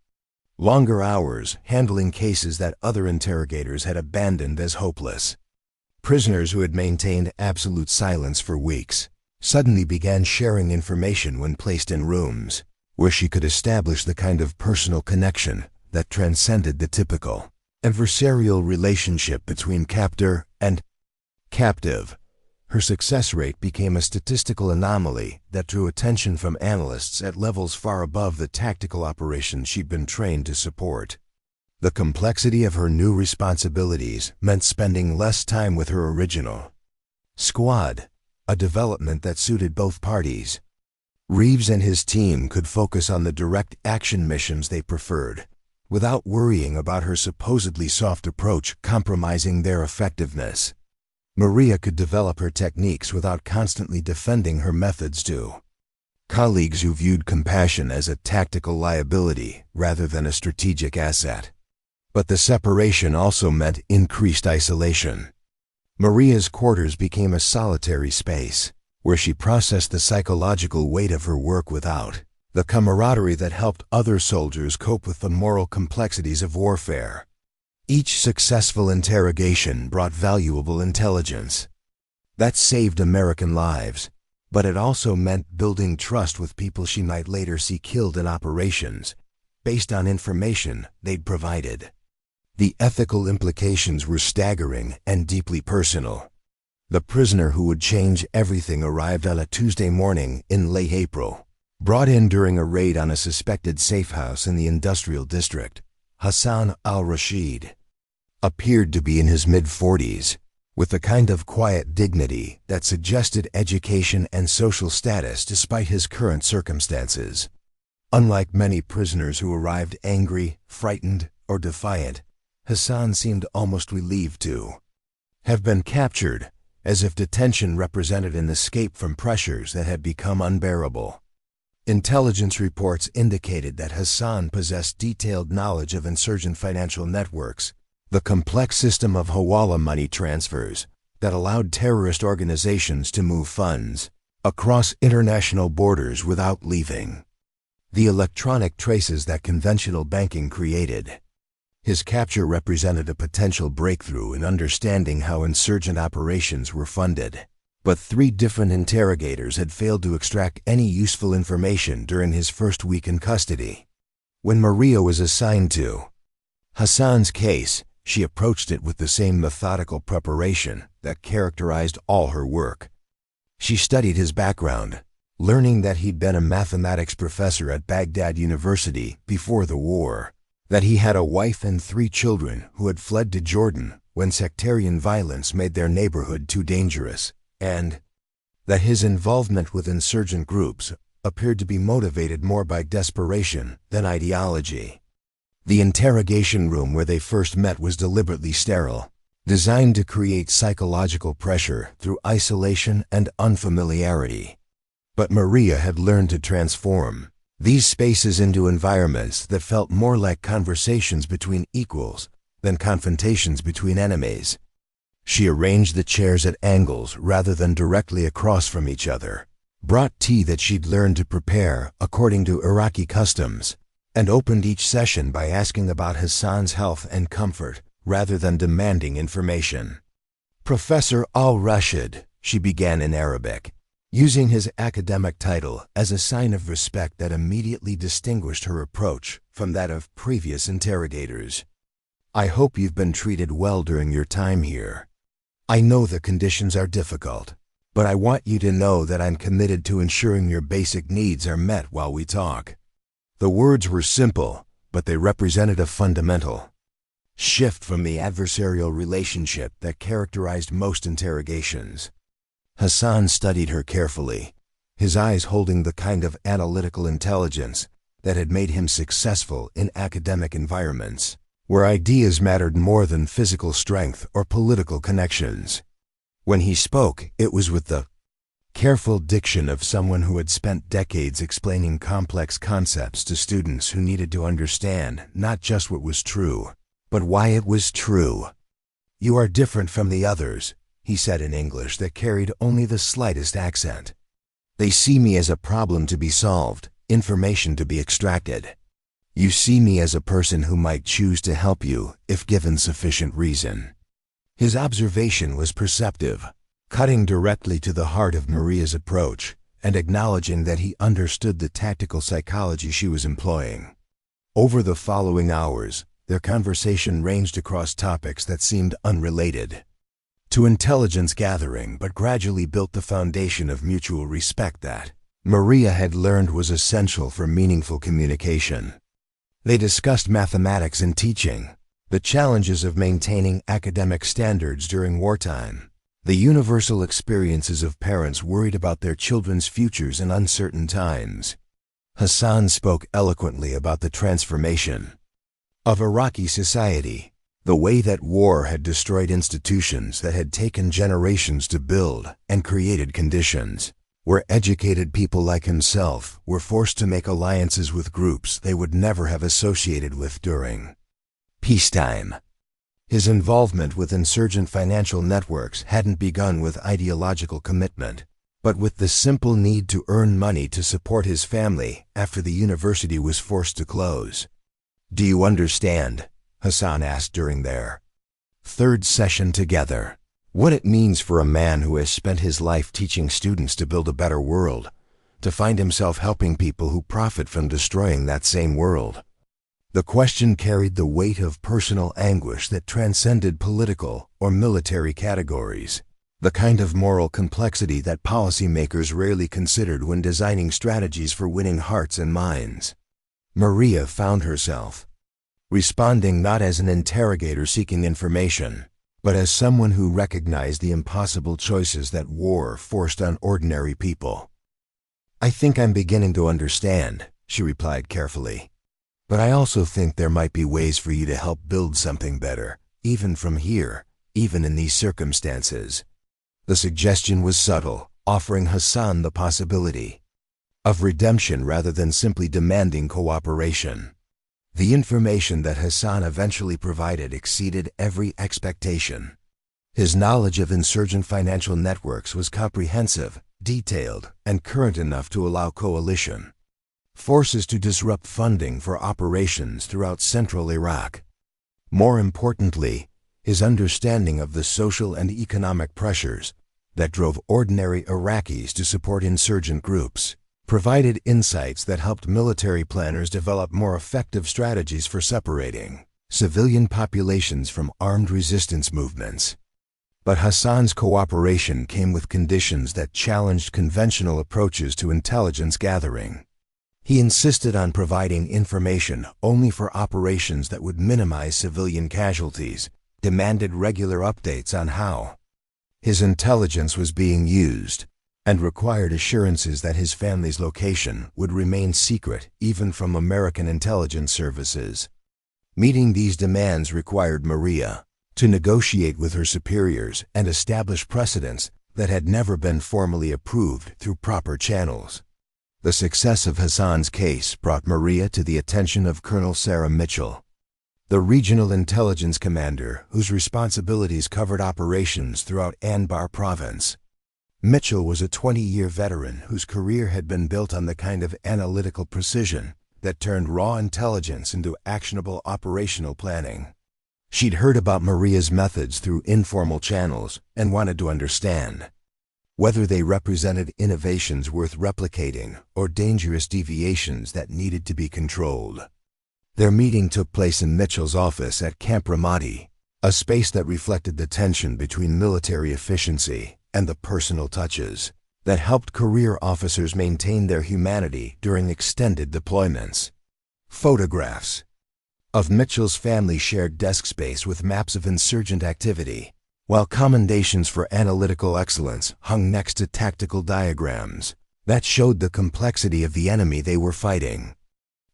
longer hours, handling cases that other interrogators had abandoned as hopeless. Prisoners who had maintained absolute silence for weeks suddenly began sharing information when placed in rooms where she could establish the kind of personal connection that transcended the typical adversarial relationship between captor and captive. Her success rate became a statistical anomaly that drew attention from analysts at levels far above the tactical operations she'd been trained to support. The complexity of her new responsibilities meant spending less time with her original squad, a development that suited both parties. Reeves and his team could focus on the direct action missions they preferred, without worrying about her supposedly soft approach compromising their effectiveness. Maria could develop her techniques without constantly defending her methods to colleagues who viewed compassion as a tactical liability rather than a strategic asset. But the separation also meant increased isolation. Maria's quarters became a solitary space, where she processed the psychological weight of her work without the camaraderie that helped other soldiers cope with the moral complexities of warfare. Each successful interrogation brought valuable intelligence that saved American lives, but it also meant building trust with people she might later see killed in operations, based on information they'd provided. The ethical implications were staggering and deeply personal. The prisoner who would change everything arrived on a Tuesday morning in late April, brought in during a raid on a suspected safe house in the industrial district. Hassan al-Rashid appeared to be in his mid-40s, with a kind of quiet dignity that suggested education and social status despite his current circumstances. Unlike many prisoners who arrived angry, frightened, or defiant, Hassan seemed almost relieved to have been captured, as if detention represented an escape from pressures that had become unbearable. Intelligence reports indicated that Hassan possessed detailed knowledge of insurgent financial networks, the complex system of hawala money transfers that allowed terrorist organizations to move funds across international borders without leaving the electronic traces that conventional banking created. His capture represented a potential breakthrough in understanding how insurgent operations were funded. But 3 different interrogators had failed to extract any useful information during his first week in custody. When Maria was assigned to Hassan's case, she approached it with the same methodical preparation that characterized all her work. She studied his background, learning that he'd been a mathematics professor at Baghdad University before the war, that he had a wife and 3 children who had fled to Jordan when sectarian violence made their neighborhood too dangerous, and that his involvement with insurgent groups appeared to be motivated more by desperation than ideology. The interrogation room where they first met was deliberately sterile, designed to create psychological pressure through isolation and unfamiliarity. But Maria had learned to transform these spaces into environments that felt more like conversations between equals than confrontations between enemies. She arranged the chairs at angles rather than directly across from each other, brought tea that she'd learned to prepare according to Iraqi customs, and opened each session by asking about Hassan's health and comfort rather than demanding information. Professor al-Rashid, she began in Arabic, using his academic title as a sign of respect that immediately distinguished her approach from that of previous interrogators. I hope you've been treated well during your time here. I know the conditions are difficult, but I want you to know that I'm committed to ensuring your basic needs are met while we talk. The words were simple, but they represented a fundamental shift from the adversarial relationship that characterized most interrogations. Hassan studied her carefully, his eyes holding the kind of analytical intelligence that had made him successful in academic environments, where ideas mattered more than physical strength or political connections. When he spoke, it was with the careful diction of someone who had spent decades explaining complex concepts to students who needed to understand not just what was true, but why it was true. "You are different from the others," he said in English that carried only the slightest accent. "They see me as a problem to be solved, information to be extracted. You see me as a person who might choose to help you if given sufficient reason." His observation was perceptive, cutting directly to the heart of Maria's approach and acknowledging that he understood the tactical psychology she was employing. Over the following hours, their conversation ranged across topics that seemed unrelated to intelligence gathering, but gradually built the foundation of mutual respect that Maria had learned was essential for meaningful communication. They discussed mathematics and teaching, the challenges of maintaining academic standards during wartime, the universal experiences of parents worried about their children's futures in uncertain times. Hassan spoke eloquently about the transformation of Iraqi society, the way that war had destroyed institutions that had taken generations to build and created conditions where educated people like himself were forced to make alliances with groups they would never have associated with during peacetime. His involvement with insurgent financial networks hadn't begun with ideological commitment, but with the simple need to earn money to support his family after the university was forced to close. "Do you understand?" Hassan asked during their third session together. "What it means for a man who has spent his life teaching students to build a better world, to find himself helping people who profit from destroying that same world?" The question carried the weight of personal anguish that transcended political or military categories, the kind of moral complexity that policymakers rarely considered when designing strategies for winning hearts and minds. Maria found herself responding not as an interrogator seeking information, but as someone who recognized the impossible choices that war forced on ordinary people. "I think I'm beginning to understand," she replied carefully. "But I also think there might be ways for you to help build something better, even from here, even in these circumstances." The suggestion was subtle, offering Hassan the possibility of redemption rather than simply demanding cooperation. The information that Hassan eventually provided exceeded every expectation. His knowledge of insurgent financial networks was comprehensive, detailed, and current enough to allow coalition forces to disrupt funding for operations throughout central Iraq. More importantly, his understanding of the social and economic pressures that drove ordinary Iraqis to support insurgent groups provided insights that helped military planners develop more effective strategies for separating civilian populations from armed resistance movements. But Hassan's cooperation came with conditions that challenged conventional approaches to intelligence gathering. He insisted on providing information only for operations that would minimize civilian casualties, demanded regular updates on how his intelligence was being used, and required assurances that his family's location would remain secret even from American intelligence services. Meeting these demands required Maria to negotiate with her superiors and establish precedents that had never been formally approved through proper channels. The success of Hassan's case brought Maria to the attention of Colonel Sarah Mitchell, the regional intelligence commander whose responsibilities covered operations throughout Anbar province. Mitchell was a 20-year veteran whose career had been built on the kind of analytical precision that turned raw intelligence into actionable operational planning. She'd heard about Maria's methods through informal channels and wanted to understand whether they represented innovations worth replicating or dangerous deviations that needed to be controlled. Their meeting took place in Mitchell's office at Camp Ramadi, a space that reflected the tension between military efficiency and the personal touches that helped career officers maintain their humanity during extended deployments. Photographs of Mitchell's family shared desk space with maps of insurgent activity, while commendations for analytical excellence hung next to tactical diagrams that showed the complexity of the enemy they were fighting.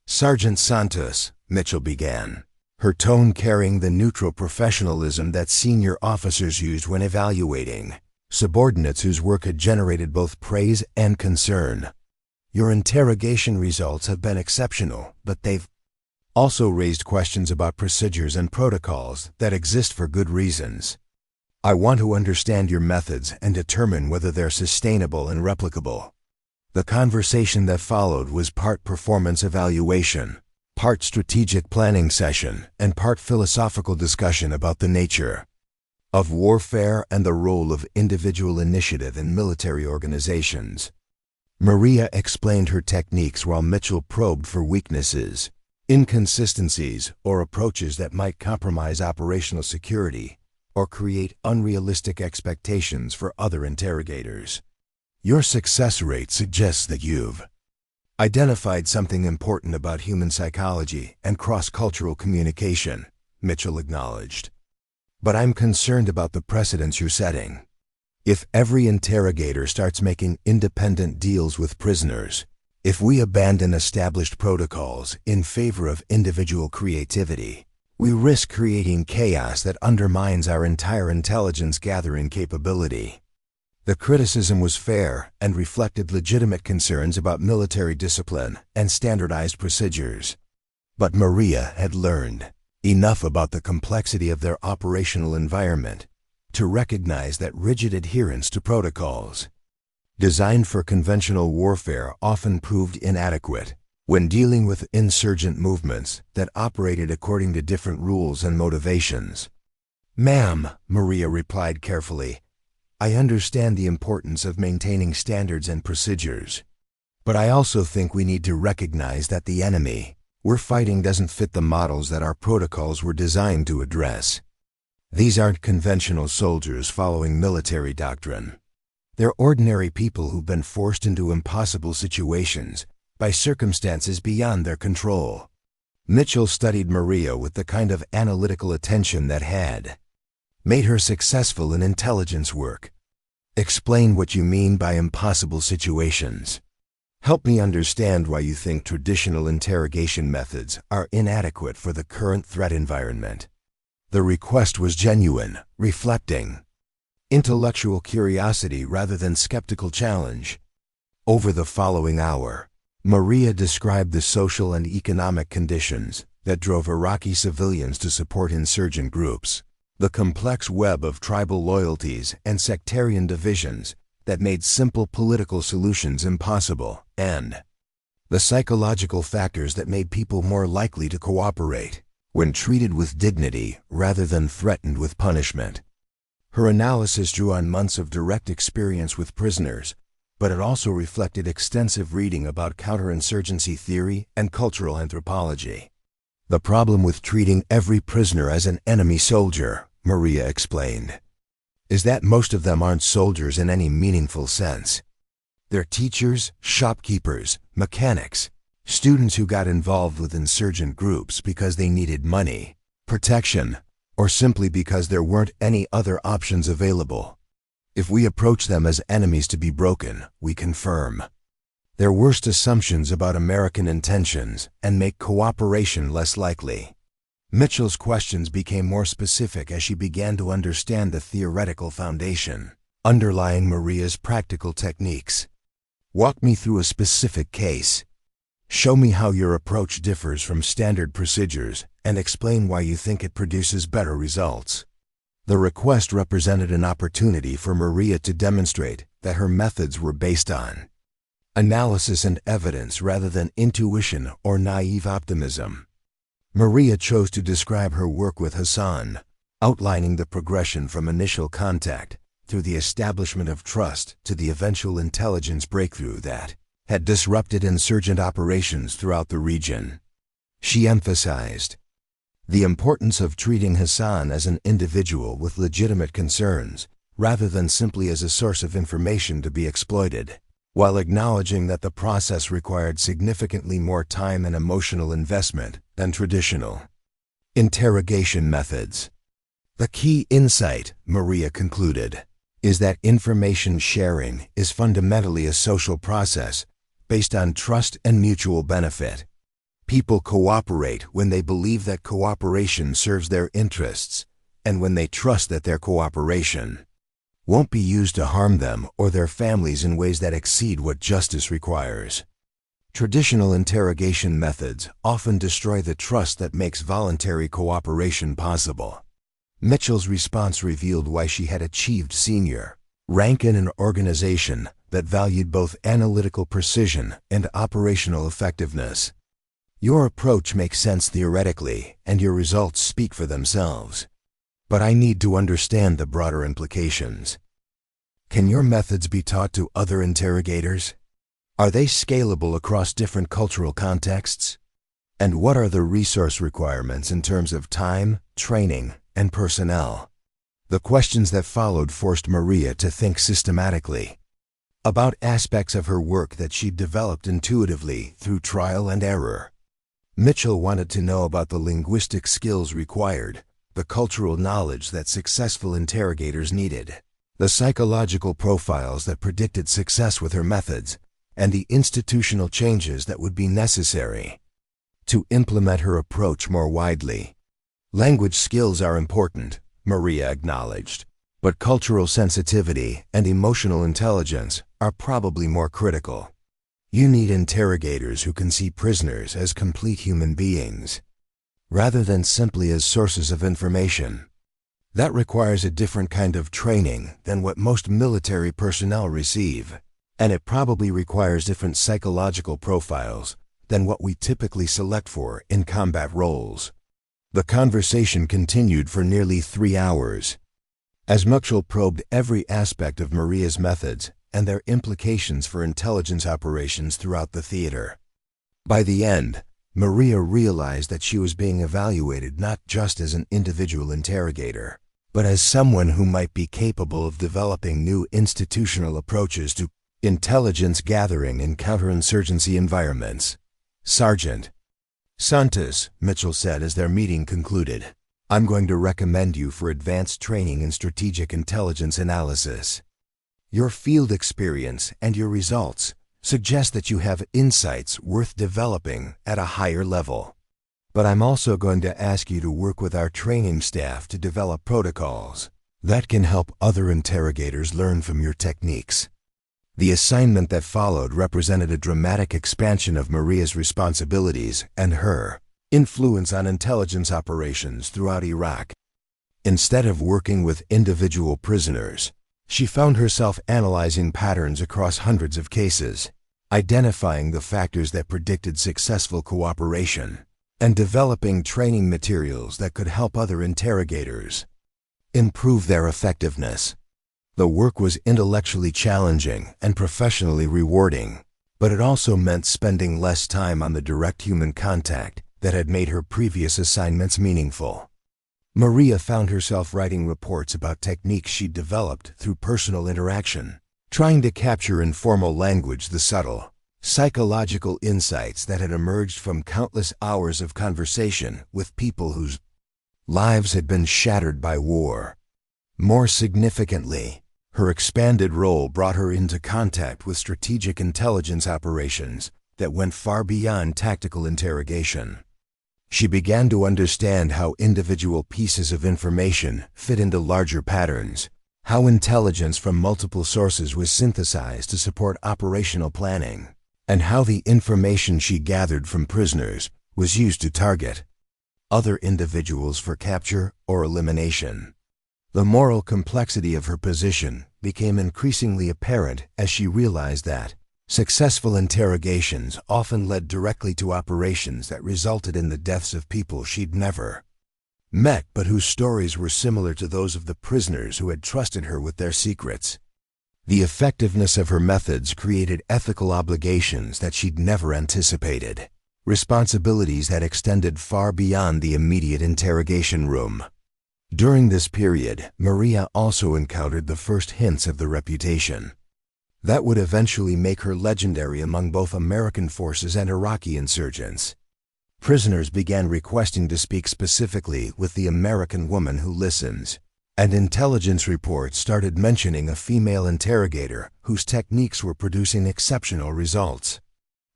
"Sergeant Santos," Mitchell began, her tone carrying the neutral professionalism that senior officers used when evaluating subordinates whose work had generated both praise and concern. Your interrogation results have been exceptional, but they've also raised questions about procedures and protocols that exist for good reasons. I want to understand your methods and determine whether they're sustainable and replicable. The conversation that followed was part performance evaluation, part strategic planning session, and part philosophical discussion about the nature of warfare and the role of individual initiative in military organizations. Maria explained her techniques while Mitchell probed for weaknesses, inconsistencies, or approaches that might compromise operational security or create unrealistic expectations for other interrogators. Your success rate suggests that you've identified something important about human psychology and cross-cultural communication, Mitchell acknowledged. But I'm concerned about the precedents you're setting. If every interrogator starts making independent deals with prisoners, if we abandon established protocols in favor of individual creativity, we risk creating chaos that undermines our entire intelligence gathering capability. The criticism was fair and reflected legitimate concerns about military discipline and standardized procedures. But Maria had learned enough about the complexity of their operational environment to recognize that rigid adherence to protocols designed for conventional warfare often proved inadequate when dealing with insurgent movements that operated according to different rules and motivations. "Ma'am," Maria replied carefully, "I understand the importance of maintaining standards and procedures. But I also think we need to recognize that the enemy we're fighting doesn't fit the models that our protocols were designed to address. These aren't conventional soldiers following military doctrine. They're ordinary people who've been forced into impossible situations by circumstances beyond their control." Mitchell studied Maria with the kind of analytical attention that had made her successful in intelligence work. "Explain what you mean by impossible situations. Help me understand why you think traditional interrogation methods are inadequate for the current threat environment." The request was genuine, reflecting intellectual curiosity rather than skeptical challenge. Over the following hour, Maria described the social and economic conditions that drove Iraqi civilians to support insurgent groups, the complex web of tribal loyalties and sectarian divisions that made simple political solutions impossible, and the psychological factors that made people more likely to cooperate when treated with dignity rather than threatened with punishment. Her analysis drew on months of direct experience with prisoners, but it also reflected extensive reading about counterinsurgency theory and cultural anthropology. "The problem with treating every prisoner as an enemy soldier," Maria explained, "is that most of them aren't soldiers in any meaningful sense. They're teachers, shopkeepers, mechanics, students who got involved with insurgent groups because they needed money, protection, or simply because there weren't any other options available. If we approach them as enemies to be broken, we confirm their worst assumptions about American intentions and make cooperation less likely." Mitchell's questions became more specific as she began to understand the theoretical foundation underlying Maria's practical techniques. "Walk me through a specific case. Show me how your approach differs from standard procedures and explain why you think it produces better results." The request represented an opportunity for Maria to demonstrate that her methods were based on analysis and evidence rather than intuition or naive optimism. Maria chose to describe her work with Hassan, outlining the progression from initial contact through the establishment of trust to the eventual intelligence breakthrough that had disrupted insurgent operations throughout the region. She emphasized the importance of treating Hassan as an individual with legitimate concerns rather than simply as a source of information to be exploited, while acknowledging that the process required significantly more time and emotional investment than traditional interrogation methods. "The key insight," Maria concluded, "is that information sharing is fundamentally a social process based on trust and mutual benefit. People cooperate when they believe that cooperation serves their interests and when they trust that their cooperation won't be used to harm them or their families in ways that exceed what justice requires. Traditional interrogation methods often destroy the trust that makes voluntary cooperation possible. Mitchell's response revealed why she had achieved senior rank in an organization that valued both analytical precision and operational effectiveness. Your approach makes sense theoretically, and your results speak for themselves. But I need to understand the broader implications. Can your methods be taught to other interrogators? Are they scalable across different cultural contexts? And what are the resource requirements in terms of time, training, and personnel? The questions that followed forced Maria to think systematically about aspects of her work that she'd developed intuitively through trial and error. Mitchell wanted to know about the linguistic skills required, the cultural knowledge that successful interrogators needed, the psychological profiles that predicted success with her methods, and the institutional changes that would be necessary to implement her approach more widely. Language skills are important, Maria acknowledged, but cultural sensitivity and emotional intelligence are probably more critical. You need interrogators who can see prisoners as complete human beings, rather than simply as sources of information. That requires a different kind of training than what most military personnel receive, and it probably requires different psychological profiles than what we typically select for in combat roles. The conversation continued for nearly 3 hours, as Mitchell probed every aspect of Maria's methods and their implications for intelligence operations throughout the theater. By the end, Maria realized that she was being evaluated not just as an individual interrogator, but as someone who might be capable of developing new institutional approaches to intelligence gathering in counterinsurgency environments. Sergeant Santos, Mitchell said as their meeting concluded, I'm going to recommend you for advanced training in strategic intelligence analysis. Your field experience and your results suggest that you have insights worth developing at a higher level. But I'm also going to ask you to work with our training staff to develop protocols that can help other interrogators learn from your techniques. The assignment that followed represented a dramatic expansion of Maria's responsibilities and her influence on intelligence operations throughout Iraq. Instead of working with individual prisoners, she found herself analyzing patterns across hundreds of cases, identifying the factors that predicted successful cooperation, and developing training materials that could help other interrogators improve their effectiveness. The work was intellectually challenging and professionally rewarding, but it also meant spending less time on the direct human contact that had made her previous assignments meaningful. Maria found herself writing reports about techniques she'd developed through personal interaction, trying to capture in formal language the subtle, psychological insights that had emerged from countless hours of conversation with people whose lives had been shattered by war. More significantly, her expanded role brought her into contact with strategic intelligence operations that went far beyond tactical interrogation. She began to understand how individual pieces of information fit into larger patterns, how intelligence from multiple sources was synthesized to support operational planning, and how the information she gathered from prisoners was used to target other individuals for capture or elimination. The moral complexity of her position became increasingly apparent as she realized that successful interrogations often led directly to operations that resulted in the deaths of people she'd never met but whose stories were similar to those of the prisoners who had trusted her with their secrets. The effectiveness of her methods created ethical obligations that she'd never anticipated, responsibilities that extended far beyond the immediate interrogation room. During this period, Maria also encountered the first hints of the reputation that would eventually make her legendary among both American forces and Iraqi insurgents. Prisoners began requesting to speak specifically with the American woman who listens, and intelligence reports started mentioning a female interrogator whose techniques were producing exceptional results.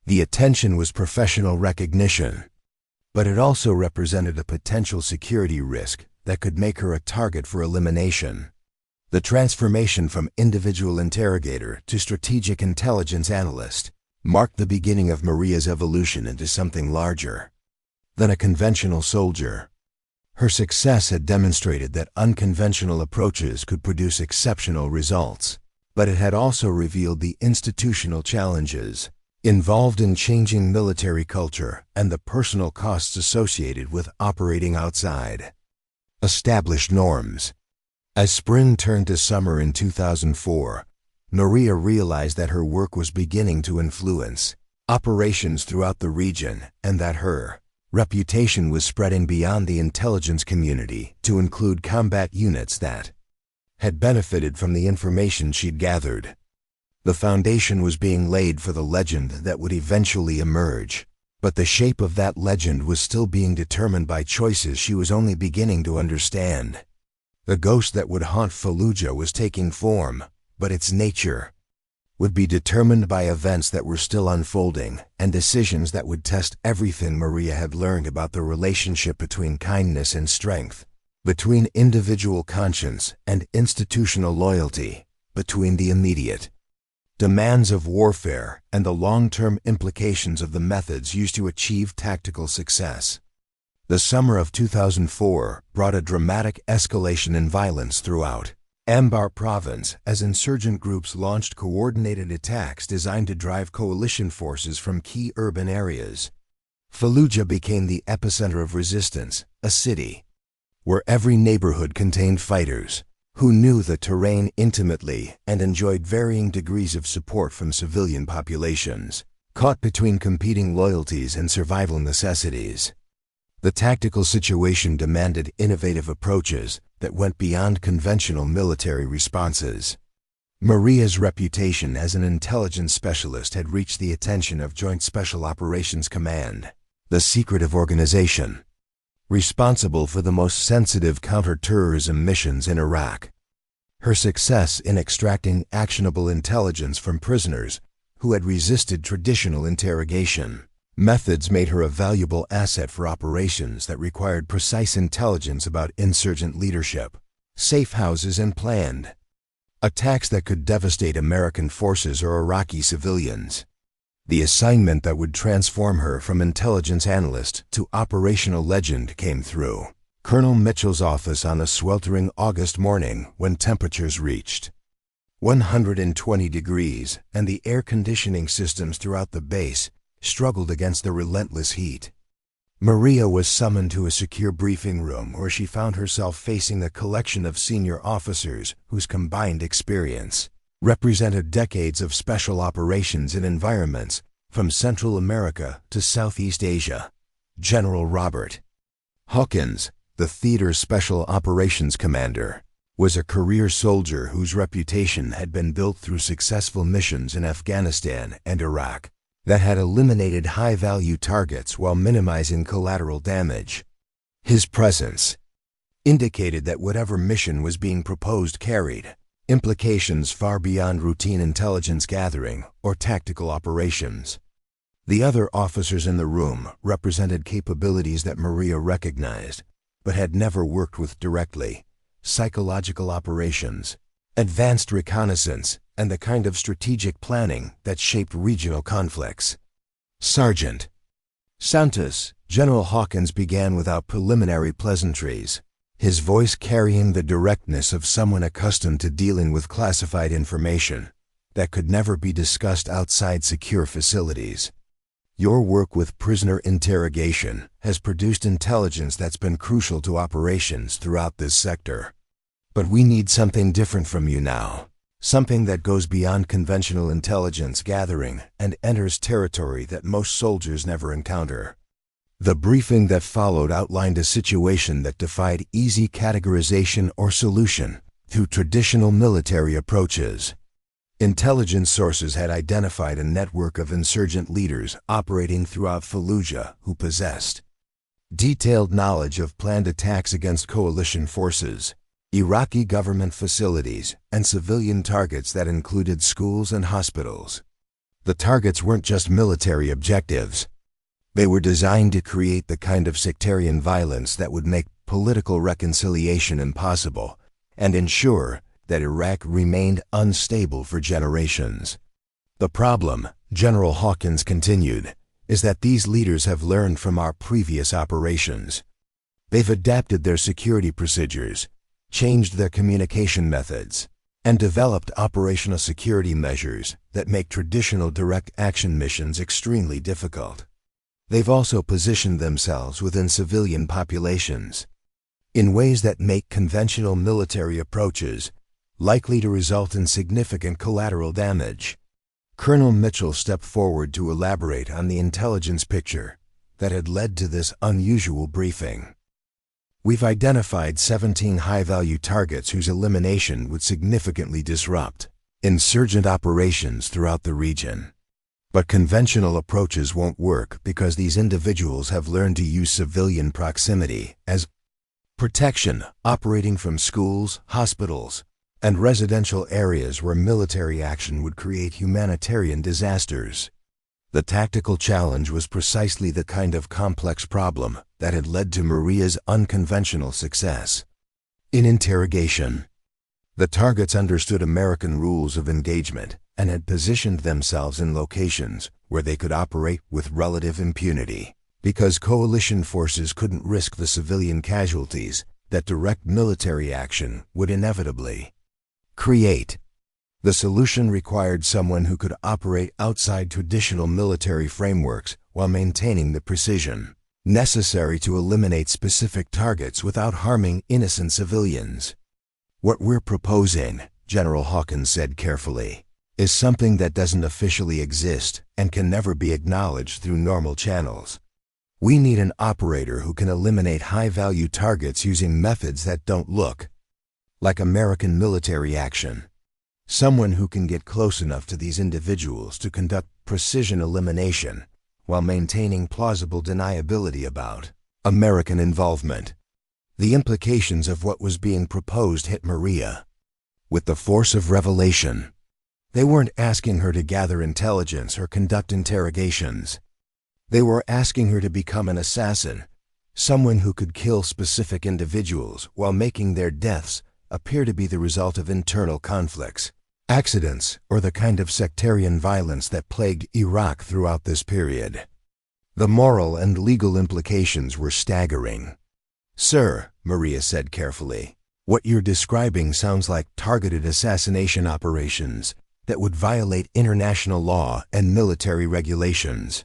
The attention was professional recognition, but it also represented a potential security risk that could make her a target for elimination. The transformation from individual interrogator to strategic intelligence analyst marked the beginning of Maria's evolution into something larger than a conventional soldier. Her success had demonstrated that unconventional approaches could produce exceptional results, but it had also revealed the institutional challenges involved in changing military culture and the personal costs associated with operating outside established norms. As spring turned to summer in 2004, Maria realized that her work was beginning to influence operations throughout the region and that her reputation was spreading beyond the intelligence community to include combat units that had benefited from the information she'd gathered. The foundation was being laid for the legend that would eventually emerge, but the shape of that legend was still being determined by choices she was only beginning to understand. The ghost that would haunt Fallujah was taking form, but its nature would be determined by events that were still unfolding and decisions that would test everything Maria had learned about the relationship between kindness and strength, between individual conscience and institutional loyalty, between the immediate demands of warfare and the long-term implications of the methods used to achieve tactical success. The summer of 2004 brought a dramatic escalation in violence throughout Anbar province as insurgent groups launched coordinated attacks designed to drive coalition forces from key urban areas. Fallujah became the epicenter of resistance, a city where every neighborhood contained fighters who knew the terrain intimately and enjoyed varying degrees of support from civilian populations, caught between competing loyalties and survival necessities. The tactical situation demanded innovative approaches that went beyond conventional military responses. Maria's reputation as an intelligence specialist had reached the attention of Joint Special Operations Command, the secretive organization responsible for the most sensitive counterterrorism missions in Iraq. Her success in extracting actionable intelligence from prisoners who had resisted traditional interrogation methods made her a valuable asset for operations that required precise intelligence about insurgent leadership, safe houses, and planned attacks that could devastate American forces or Iraqi civilians. The assignment that would transform her from intelligence analyst to operational legend came through Colonel Mitchell's office on a sweltering August morning when temperatures reached 120 degrees and the air conditioning systems throughout the base struggled against the relentless heat. Maria was summoned to a secure briefing room where she found herself facing a collection of senior officers whose combined experience represented decades of special operations in environments from Central America to Southeast Asia. General Robert Hawkins, the theater's Special Operations Commander, was a career soldier whose reputation had been built through successful missions in Afghanistan and Iraq that had eliminated high-value targets while minimizing collateral damage. His presence indicated that whatever mission was being proposed carried implications far beyond routine intelligence gathering or tactical operations. The other officers in the room represented capabilities that Maria recognized, but had never worked with directly: psychological operations, advanced reconnaissance, and the kind of strategic planning that shaped regional conflicts. Sergeant Santos, General Hawkins began without preliminary pleasantries, his voice carrying the directness of someone accustomed to dealing with classified information that could never be discussed outside secure facilities. Your work with prisoner interrogation has produced intelligence that's been crucial to operations throughout this sector. But we need something different from you now, something that goes beyond conventional intelligence gathering and enters territory that most soldiers never encounter. The briefing that followed outlined a situation that defied easy categorization or solution through traditional military approaches. Intelligence sources had identified a network of insurgent leaders operating throughout Fallujah who possessed detailed knowledge of planned attacks against coalition forces, Iraqi government facilities, and civilian targets that included schools and hospitals. The targets weren't just military objectives. They were designed to create the kind of sectarian violence that would make political reconciliation impossible and ensure that Iraq remained unstable for generations. The problem, General Hawkins continued, is that these leaders have learned from our previous operations. They've adapted their security procedures, changed their communication methods, and developed operational security measures that make traditional direct action missions extremely difficult. They've also positioned themselves within civilian populations in ways that make conventional military approaches likely to result in significant collateral damage. Colonel Mitchell stepped forward to elaborate on the intelligence picture that had led to this unusual briefing. We've identified 17 high-value targets whose elimination would significantly disrupt insurgent operations throughout the region. But conventional approaches won't work because these individuals have learned to use civilian proximity as protection, operating from schools, hospitals, and residential areas where military action would create humanitarian disasters. The tactical challenge was precisely the kind of complex problem that had led to Maria's unconventional success. In interrogation, the targets understood American rules of engagement and had positioned themselves in locations where they could operate with relative impunity, because coalition forces couldn't risk the civilian casualties that direct military action would inevitably create. The solution required someone who could operate outside traditional military frameworks while maintaining the precision necessary to eliminate specific targets without harming innocent civilians. What we're proposing, General Hawkins said carefully, is something that doesn't officially exist and can never be acknowledged through normal channels. We need an operator who can eliminate high-value targets using methods that don't look like American military action. Someone who can get close enough to these individuals to conduct precision elimination while maintaining plausible deniability about American involvement. The implications of what was being proposed hit Maria with the force of revelation. They weren't asking her to gather intelligence or conduct interrogations. They were asking her to become an assassin, someone who could kill specific individuals while making their deaths appear to be the result of internal conflicts, accidents, or the kind of sectarian violence that plagued Iraq throughout this period. The moral and legal implications were staggering. "Sir," Maria said carefully, "what you're describing sounds like targeted assassination operations that would violate international law and military regulations.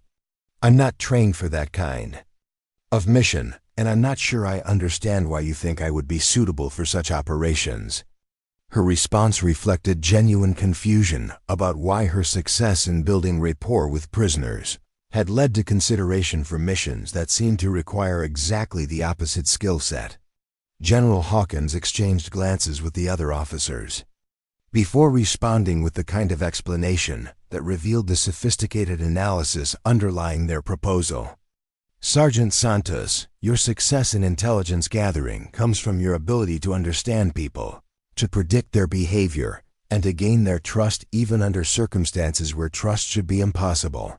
I'm not trained for that kind of mission, and I'm not sure I understand why you think I would be suitable for such operations." Her response reflected genuine confusion about why her success in building rapport with prisoners had led to consideration for missions that seemed to require exactly the opposite skill set. General Hawkins exchanged glances with the other officers before responding with the kind of explanation that revealed the sophisticated analysis underlying their proposal. "Sergeant Santos, your success in intelligence gathering comes from your ability to understand people, to predict their behavior, and to gain their trust even under circumstances where trust should be impossible.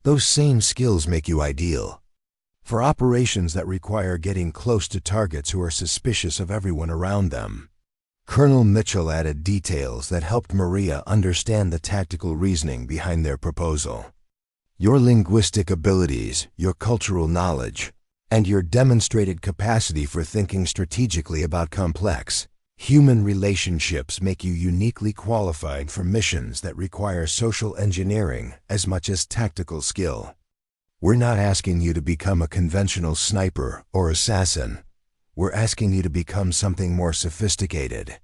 Those same skills make you ideal for operations that require getting close to targets who are suspicious of everyone around them." Colonel Mitchell added details that helped Maria understand the tactical reasoning behind their proposal. "Your linguistic abilities, your cultural knowledge, and your demonstrated capacity for thinking strategically about complex human relationships make you uniquely qualified for missions that require social engineering as much as tactical skill. We're not asking you to become a conventional sniper or assassin. We're asking you to become something more sophisticated."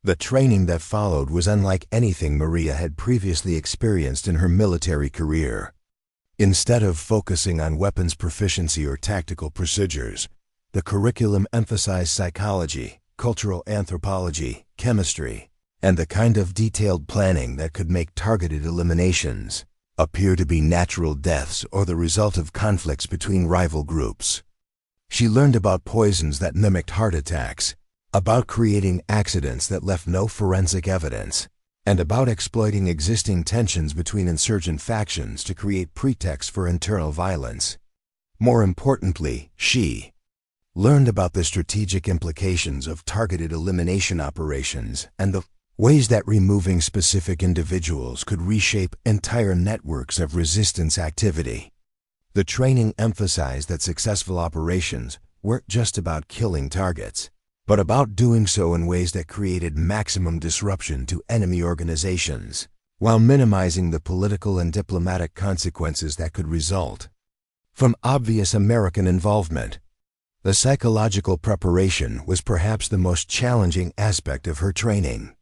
The training that followed was unlike anything Maria had previously experienced in her military career. Instead of focusing on weapons proficiency or tactical procedures, the curriculum emphasized psychology, cultural anthropology, chemistry, and the kind of detailed planning that could make targeted eliminations appear to be natural deaths or the result of conflicts between rival groups. She learned about poisons that mimicked heart attacks, about creating accidents that left no forensic evidence, and about exploiting existing tensions between insurgent factions to create pretexts for internal violence. More importantly, she learned about the strategic implications of targeted elimination operations and the ways that removing specific individuals could reshape entire networks of resistance activity. The training emphasized that successful operations weren't just about killing targets, but about doing so in ways that created maximum disruption to enemy organizations, while minimizing the political and diplomatic consequences that could result from obvious American involvement. The psychological preparation was perhaps the most challenging aspect of her training.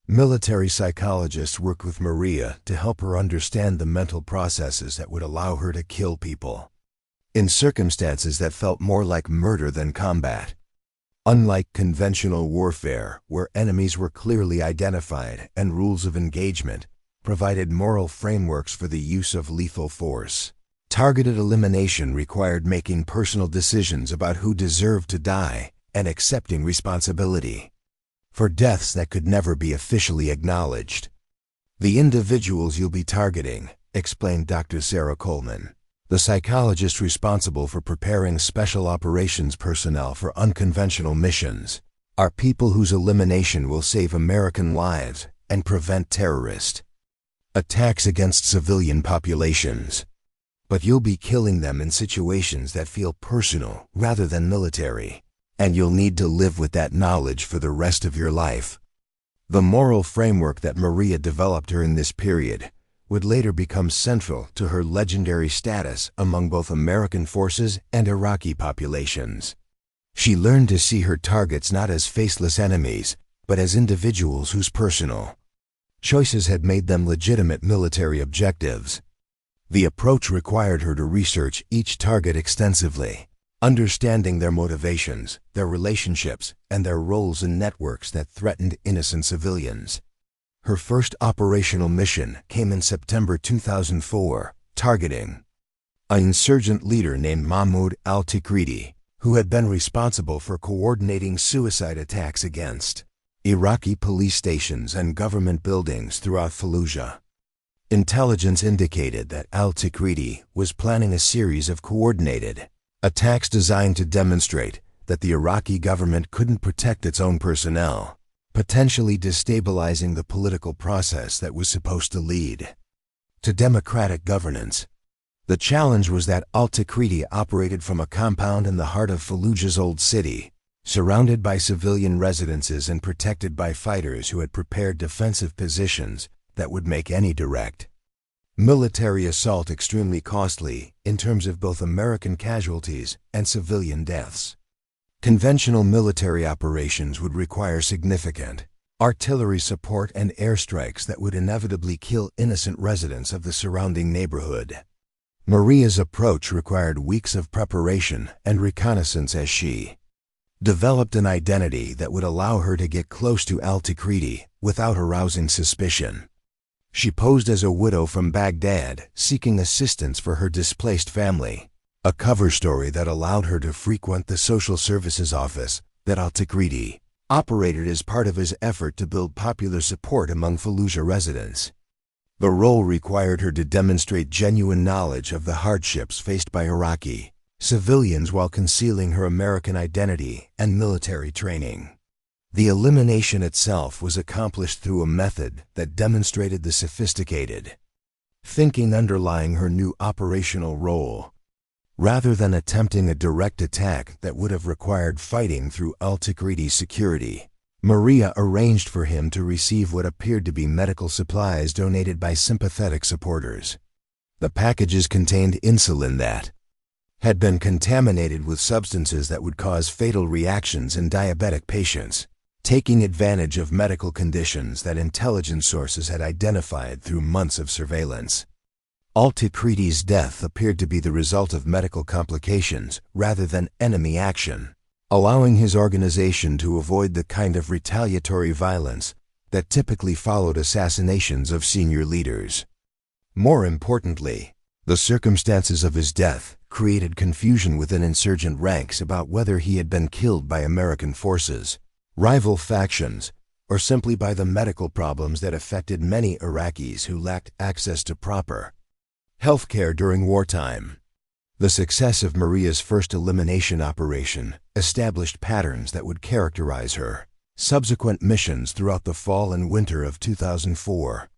Military psychologists worked with Maria to help her understand the mental processes that would allow her to kill people in circumstances that felt more like murder than combat. Unlike conventional warfare, where enemies were clearly identified and rules of engagement provided moral frameworks for the use of lethal force, targeted elimination required making personal decisions about who deserved to die and accepting responsibility for deaths that could never be officially acknowledged. "The individuals you'll be targeting," explained Dr. Sarah Coleman, the psychologist responsible for preparing special operations personnel for unconventional missions, "are people whose elimination will save American lives and prevent terrorist attacks against civilian populations. But you'll be killing them in situations that feel personal rather than military, and you'll need to live with that knowledge for the rest of your life." The moral framework that Maria developed during this period would later become central to her legendary status among both American forces and Iraqi populations. She learned to see her targets not as faceless enemies, but as individuals whose personal choices had made them legitimate military objectives. The approach required her to research each target extensively, understanding their motivations, their relationships, and their roles in networks that threatened innocent civilians. Her first operational mission came in September 2004, targeting an insurgent leader named Mahmoud al-Tikriti, who had been responsible for coordinating suicide attacks against Iraqi police stations and government buildings throughout Fallujah. Intelligence indicated that al-Tikriti was planning a series of coordinated attacks designed to demonstrate that the Iraqi government couldn't protect its own personnel, potentially destabilizing the political process that was supposed to lead to democratic governance. The challenge was that al-Tikriti operated from a compound in the heart of Fallujah's old city, surrounded by civilian residences and protected by fighters who had prepared defensive positions that would make any direct military assault extremely costly in terms of both American casualties and civilian deaths. Conventional military operations would require significant artillery support and airstrikes that would inevitably kill innocent residents of the surrounding neighborhood. Maria's approach required weeks of preparation and reconnaissance as she developed an identity that would allow her to get close to al-Tikriti without arousing suspicion. She posed as a widow from Baghdad, seeking assistance for her displaced family, a cover story that allowed her to frequent the social services office that al-Tikriti operated as part of his effort to build popular support among Fallujah residents. The role required her to demonstrate genuine knowledge of the hardships faced by Iraqi civilians while concealing her American identity and military training. The elimination itself was accomplished through a method that demonstrated the sophisticated thinking underlying her new operational role. Rather than attempting a direct attack that would have required fighting through al-Tikriti's security, Maria arranged for him to receive what appeared to be medical supplies donated by sympathetic supporters. The packages contained insulin that had been contaminated with substances that would cause fatal reactions in diabetic patients, taking advantage of medical conditions that intelligence sources had identified through months of surveillance. Al-Tikriti's death appeared to be the result of medical complications rather than enemy action, allowing his organization to avoid the kind of retaliatory violence that typically followed assassinations of senior leaders. More importantly, the circumstances of his death created confusion within insurgent ranks about whether he had been killed by American forces, rival factions, or simply by the medical problems that affected many Iraqis who lacked access to proper healthcare during wartime. The success of Maria's first elimination operation established patterns that would characterize her subsequent missions throughout the fall and winter of 2004.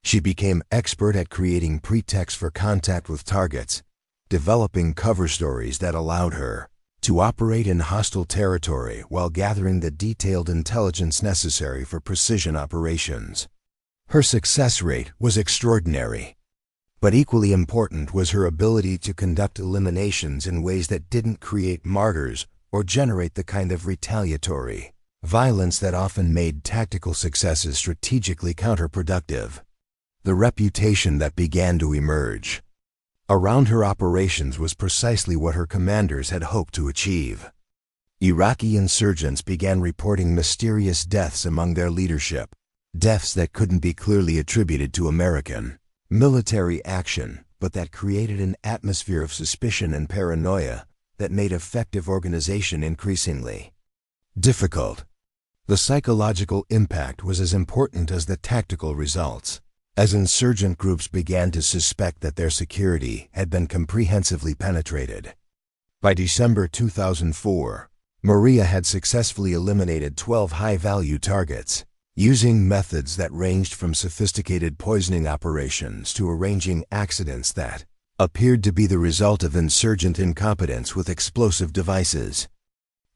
She became expert at creating pretexts for contact with targets, developing cover stories that allowed her to operate in hostile territory while gathering the detailed intelligence necessary for precision operations. Her success rate was extraordinary, but equally important was her ability to conduct eliminations in ways that didn't create martyrs or generate the kind of retaliatory violence that often made tactical successes strategically counterproductive. The reputation that began to emerge around her operations was precisely what her commanders had hoped to achieve. Iraqi insurgents began reporting mysterious deaths among their leadership, deaths that couldn't be clearly attributed to American military action, but that created an atmosphere of suspicion and paranoia that made effective organization increasingly difficult. The psychological impact was as important as the tactical results, as insurgent groups began to suspect that their security had been comprehensively penetrated. By December 2004, Maria had successfully eliminated 12 high-value targets, using methods that ranged from sophisticated poisoning operations to arranging accidents that appeared to be the result of insurgent incompetence with explosive devices.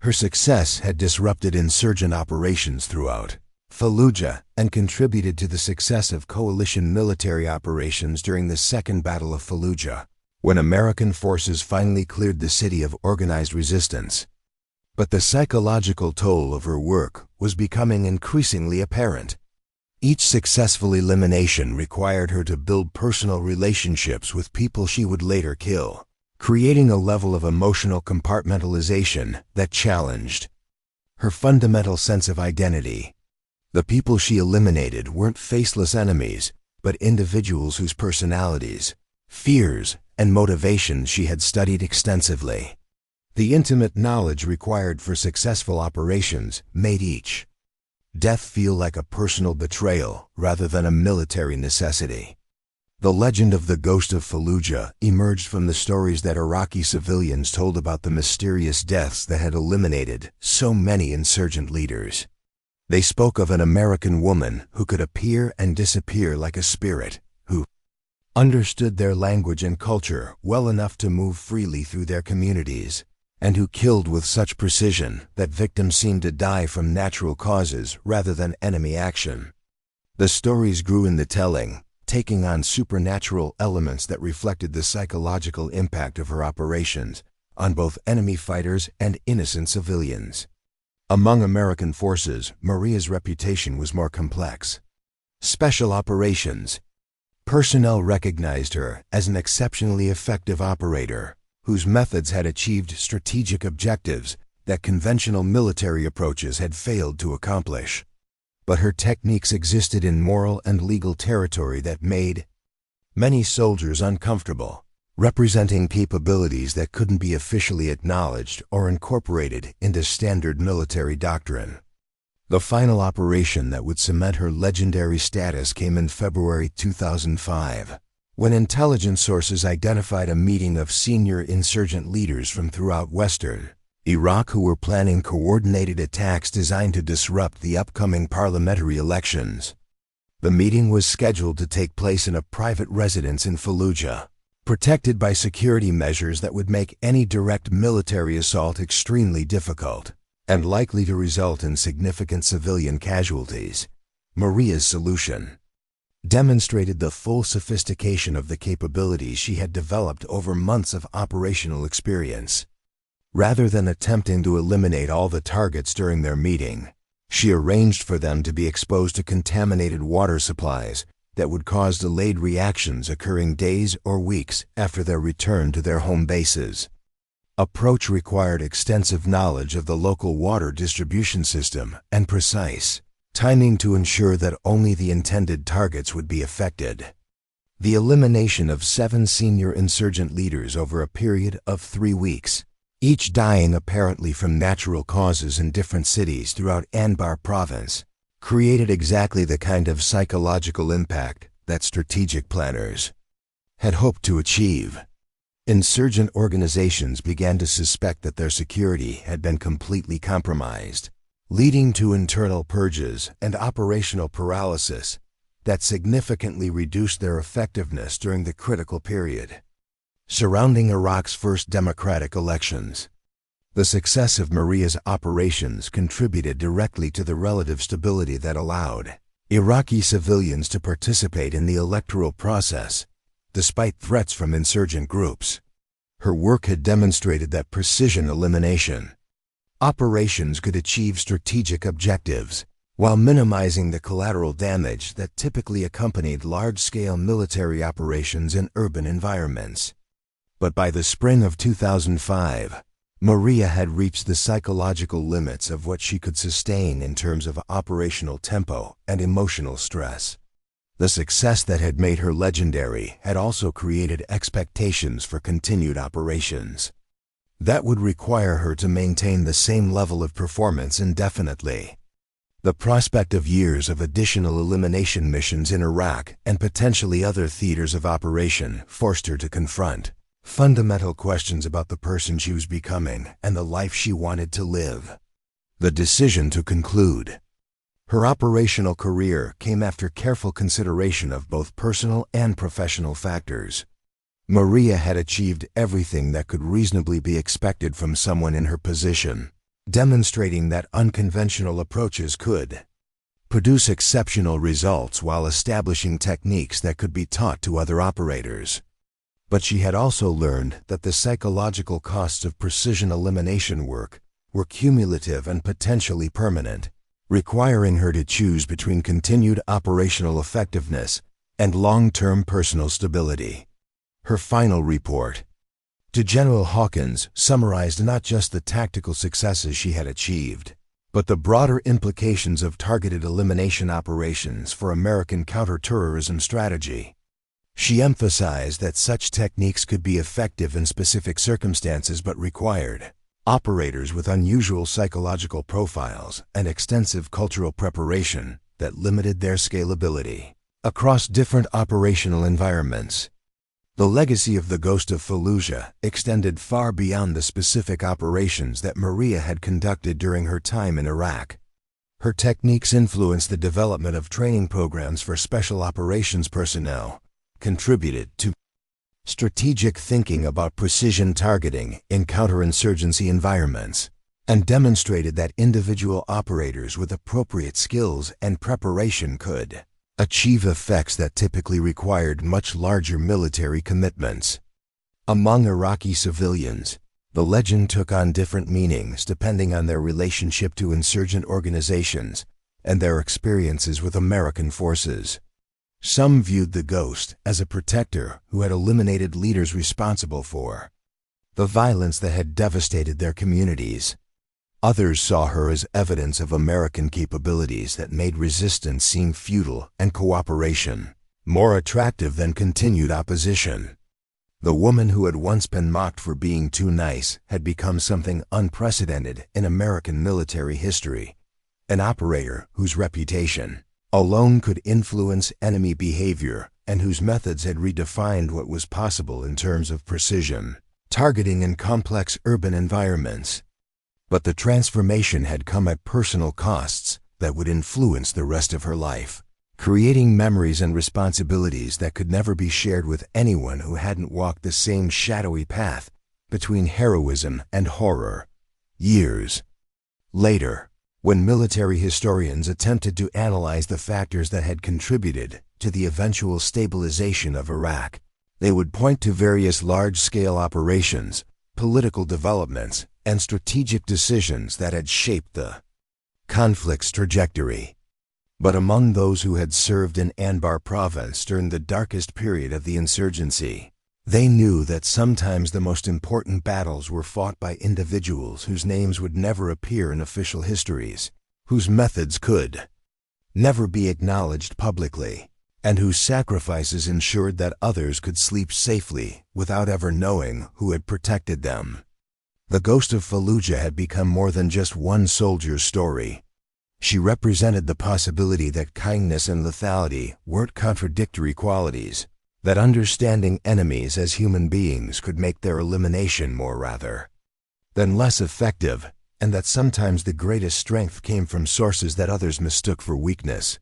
Her success had disrupted insurgent operations throughout Fallujah and contributed to the success of coalition military operations during the Second Battle of Fallujah, when American forces finally cleared the city of organized resistance. But the psychological toll of her work was becoming increasingly apparent. Each successful elimination required her to build personal relationships with people she would later kill, creating a level of emotional compartmentalization that challenged her fundamental sense of identity. The people she eliminated weren't faceless enemies, but individuals whose personalities, fears, and motivations she had studied extensively. The intimate knowledge required for successful operations made each death feel like a personal betrayal rather than a military necessity. The legend of the Ghost of Fallujah emerged from the stories that Iraqi civilians told about the mysterious deaths that had eliminated so many insurgent leaders. They spoke of an American woman who could appear and disappear like a spirit, who understood their language and culture well enough to move freely through their communities, and who killed with such precision that victims seemed to die from natural causes rather than enemy action. The stories grew in the telling, taking on supernatural elements that reflected the psychological impact of her operations on both enemy fighters and innocent civilians. Among American forces, Maria's reputation was more complex. Special operations. Personnel recognized her as an exceptionally effective operator, whose methods had achieved strategic objectives that conventional military approaches had failed to accomplish. But her techniques existed in moral and legal territory that made many soldiers uncomfortable, representing capabilities that couldn't be officially acknowledged or incorporated into standard military doctrine. The final operation that would cement her legendary status came in February 2005, when intelligence sources identified a meeting of senior insurgent leaders from throughout Western Iraq who were planning coordinated attacks designed to disrupt the upcoming parliamentary elections. The meeting was scheduled to take place in a private residence in Fallujah, protected by security measures that would make any direct military assault extremely difficult and likely to result in significant civilian casualties. Maria's solution demonstrated the full sophistication of the capabilities she had developed over months of operational experience. Rather than attempting to eliminate all the targets during their meeting, she arranged for them to be exposed to contaminated water supplies that would cause delayed reactions occurring days or weeks after their return to their home bases. Approach required extensive knowledge of the local water distribution system and precise timing to ensure that only the intended targets would be affected. The elimination of 7 senior insurgent leaders over a period of 3 weeks, each dying apparently from natural causes in different cities throughout Anbar province, created exactly the kind of psychological impact that strategic planners had hoped to achieve. Insurgent organizations began to suspect that their security had been completely compromised, leading to internal purges and operational paralysis that significantly reduced their effectiveness during the critical period surrounding Iraq's first democratic elections. The success of Maria's operations contributed directly to the relative stability that allowed Iraqi civilians to participate in the electoral process, despite threats from insurgent groups. Her work had demonstrated that precision elimination operations could achieve strategic objectives while minimizing the collateral damage that typically accompanied large-scale military operations in urban environments. But by the spring of 2005, Maria had reached the psychological limits of what she could sustain in terms of operational tempo and emotional stress. The success that had made her legendary had also created expectations for continued operations that would require her to maintain the same level of performance indefinitely. The prospect of years of additional elimination missions in Iraq and potentially other theaters of operation forced her to confront fundamental questions about the person she was becoming and the life she wanted to live. The decision to conclude her operational career came after careful consideration of both personal and professional factors. Maria had achieved everything that could reasonably be expected from someone in her position, demonstrating that unconventional approaches could produce exceptional results while establishing techniques that could be taught to other operators. But she had also learned that the psychological costs of precision elimination work were cumulative and potentially permanent, requiring her to choose between continued operational effectiveness and long-term personal stability. Her final report to General Hawkins summarized not just the tactical successes she had achieved, but the broader implications of targeted elimination operations for American counterterrorism strategy. She emphasized that such techniques could be effective in specific circumstances but required operators with unusual psychological profiles and extensive cultural preparation that limited their scalability across different operational environments. The legacy of the Ghost of Fallujah extended far beyond the specific operations that Maria had conducted during her time in Iraq. Her techniques influenced the development of training programs for special operations personnel, contributed to strategic thinking about precision targeting in counterinsurgency environments, and demonstrated that individual operators with appropriate skills and preparation could achieve effects that typically required much larger military commitments. Among Iraqi civilians, the legend took on different meanings depending on their relationship to insurgent organizations and their experiences with American forces. Some viewed the Ghost as a protector who had eliminated leaders responsible for the violence that had devastated their communities. Others saw her as evidence of American capabilities that made resistance seem futile and cooperation more attractive than continued opposition. The woman who had once been mocked for being too nice had become something unprecedented in American military history, an operator whose reputation alone could influence enemy behavior and whose methods had redefined what was possible in terms of precision targeting in complex urban environments. But the transformation had come at personal costs that would influence the rest of her life, creating memories and responsibilities that could never be shared with anyone who hadn't walked the same shadowy path between heroism and horror. Years later, when military historians attempted to analyze the factors that had contributed to the eventual stabilization of Iraq, they would point to various large-scale operations, political developments, and strategic decisions that had shaped the conflict's trajectory. But among those who had served in Anbar province during the darkest period of the insurgency, they knew that sometimes the most important battles were fought by individuals whose names would never appear in official histories, whose methods could never be acknowledged publicly, and whose sacrifices ensured that others could sleep safely without ever knowing who had protected them. The Ghost of Fallujah had become more than just one soldier's story. She represented the possibility that kindness and lethality weren't contradictory qualities, that understanding enemies as human beings could make their elimination more rather than less effective, and that sometimes the greatest strength came from sources that others mistook for weakness.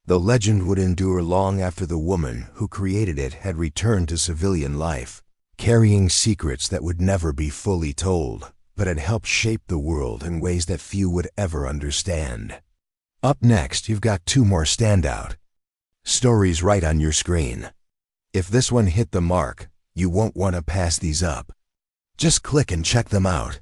The legend would endure long after the woman who created it had returned to civilian life, carrying secrets that would never be fully told, but had helped shape the world in ways that few would ever understand. Up next, you've got two more standout stories right on your screen. If this one hit the mark, you won't want to pass these up. Just click and check them out.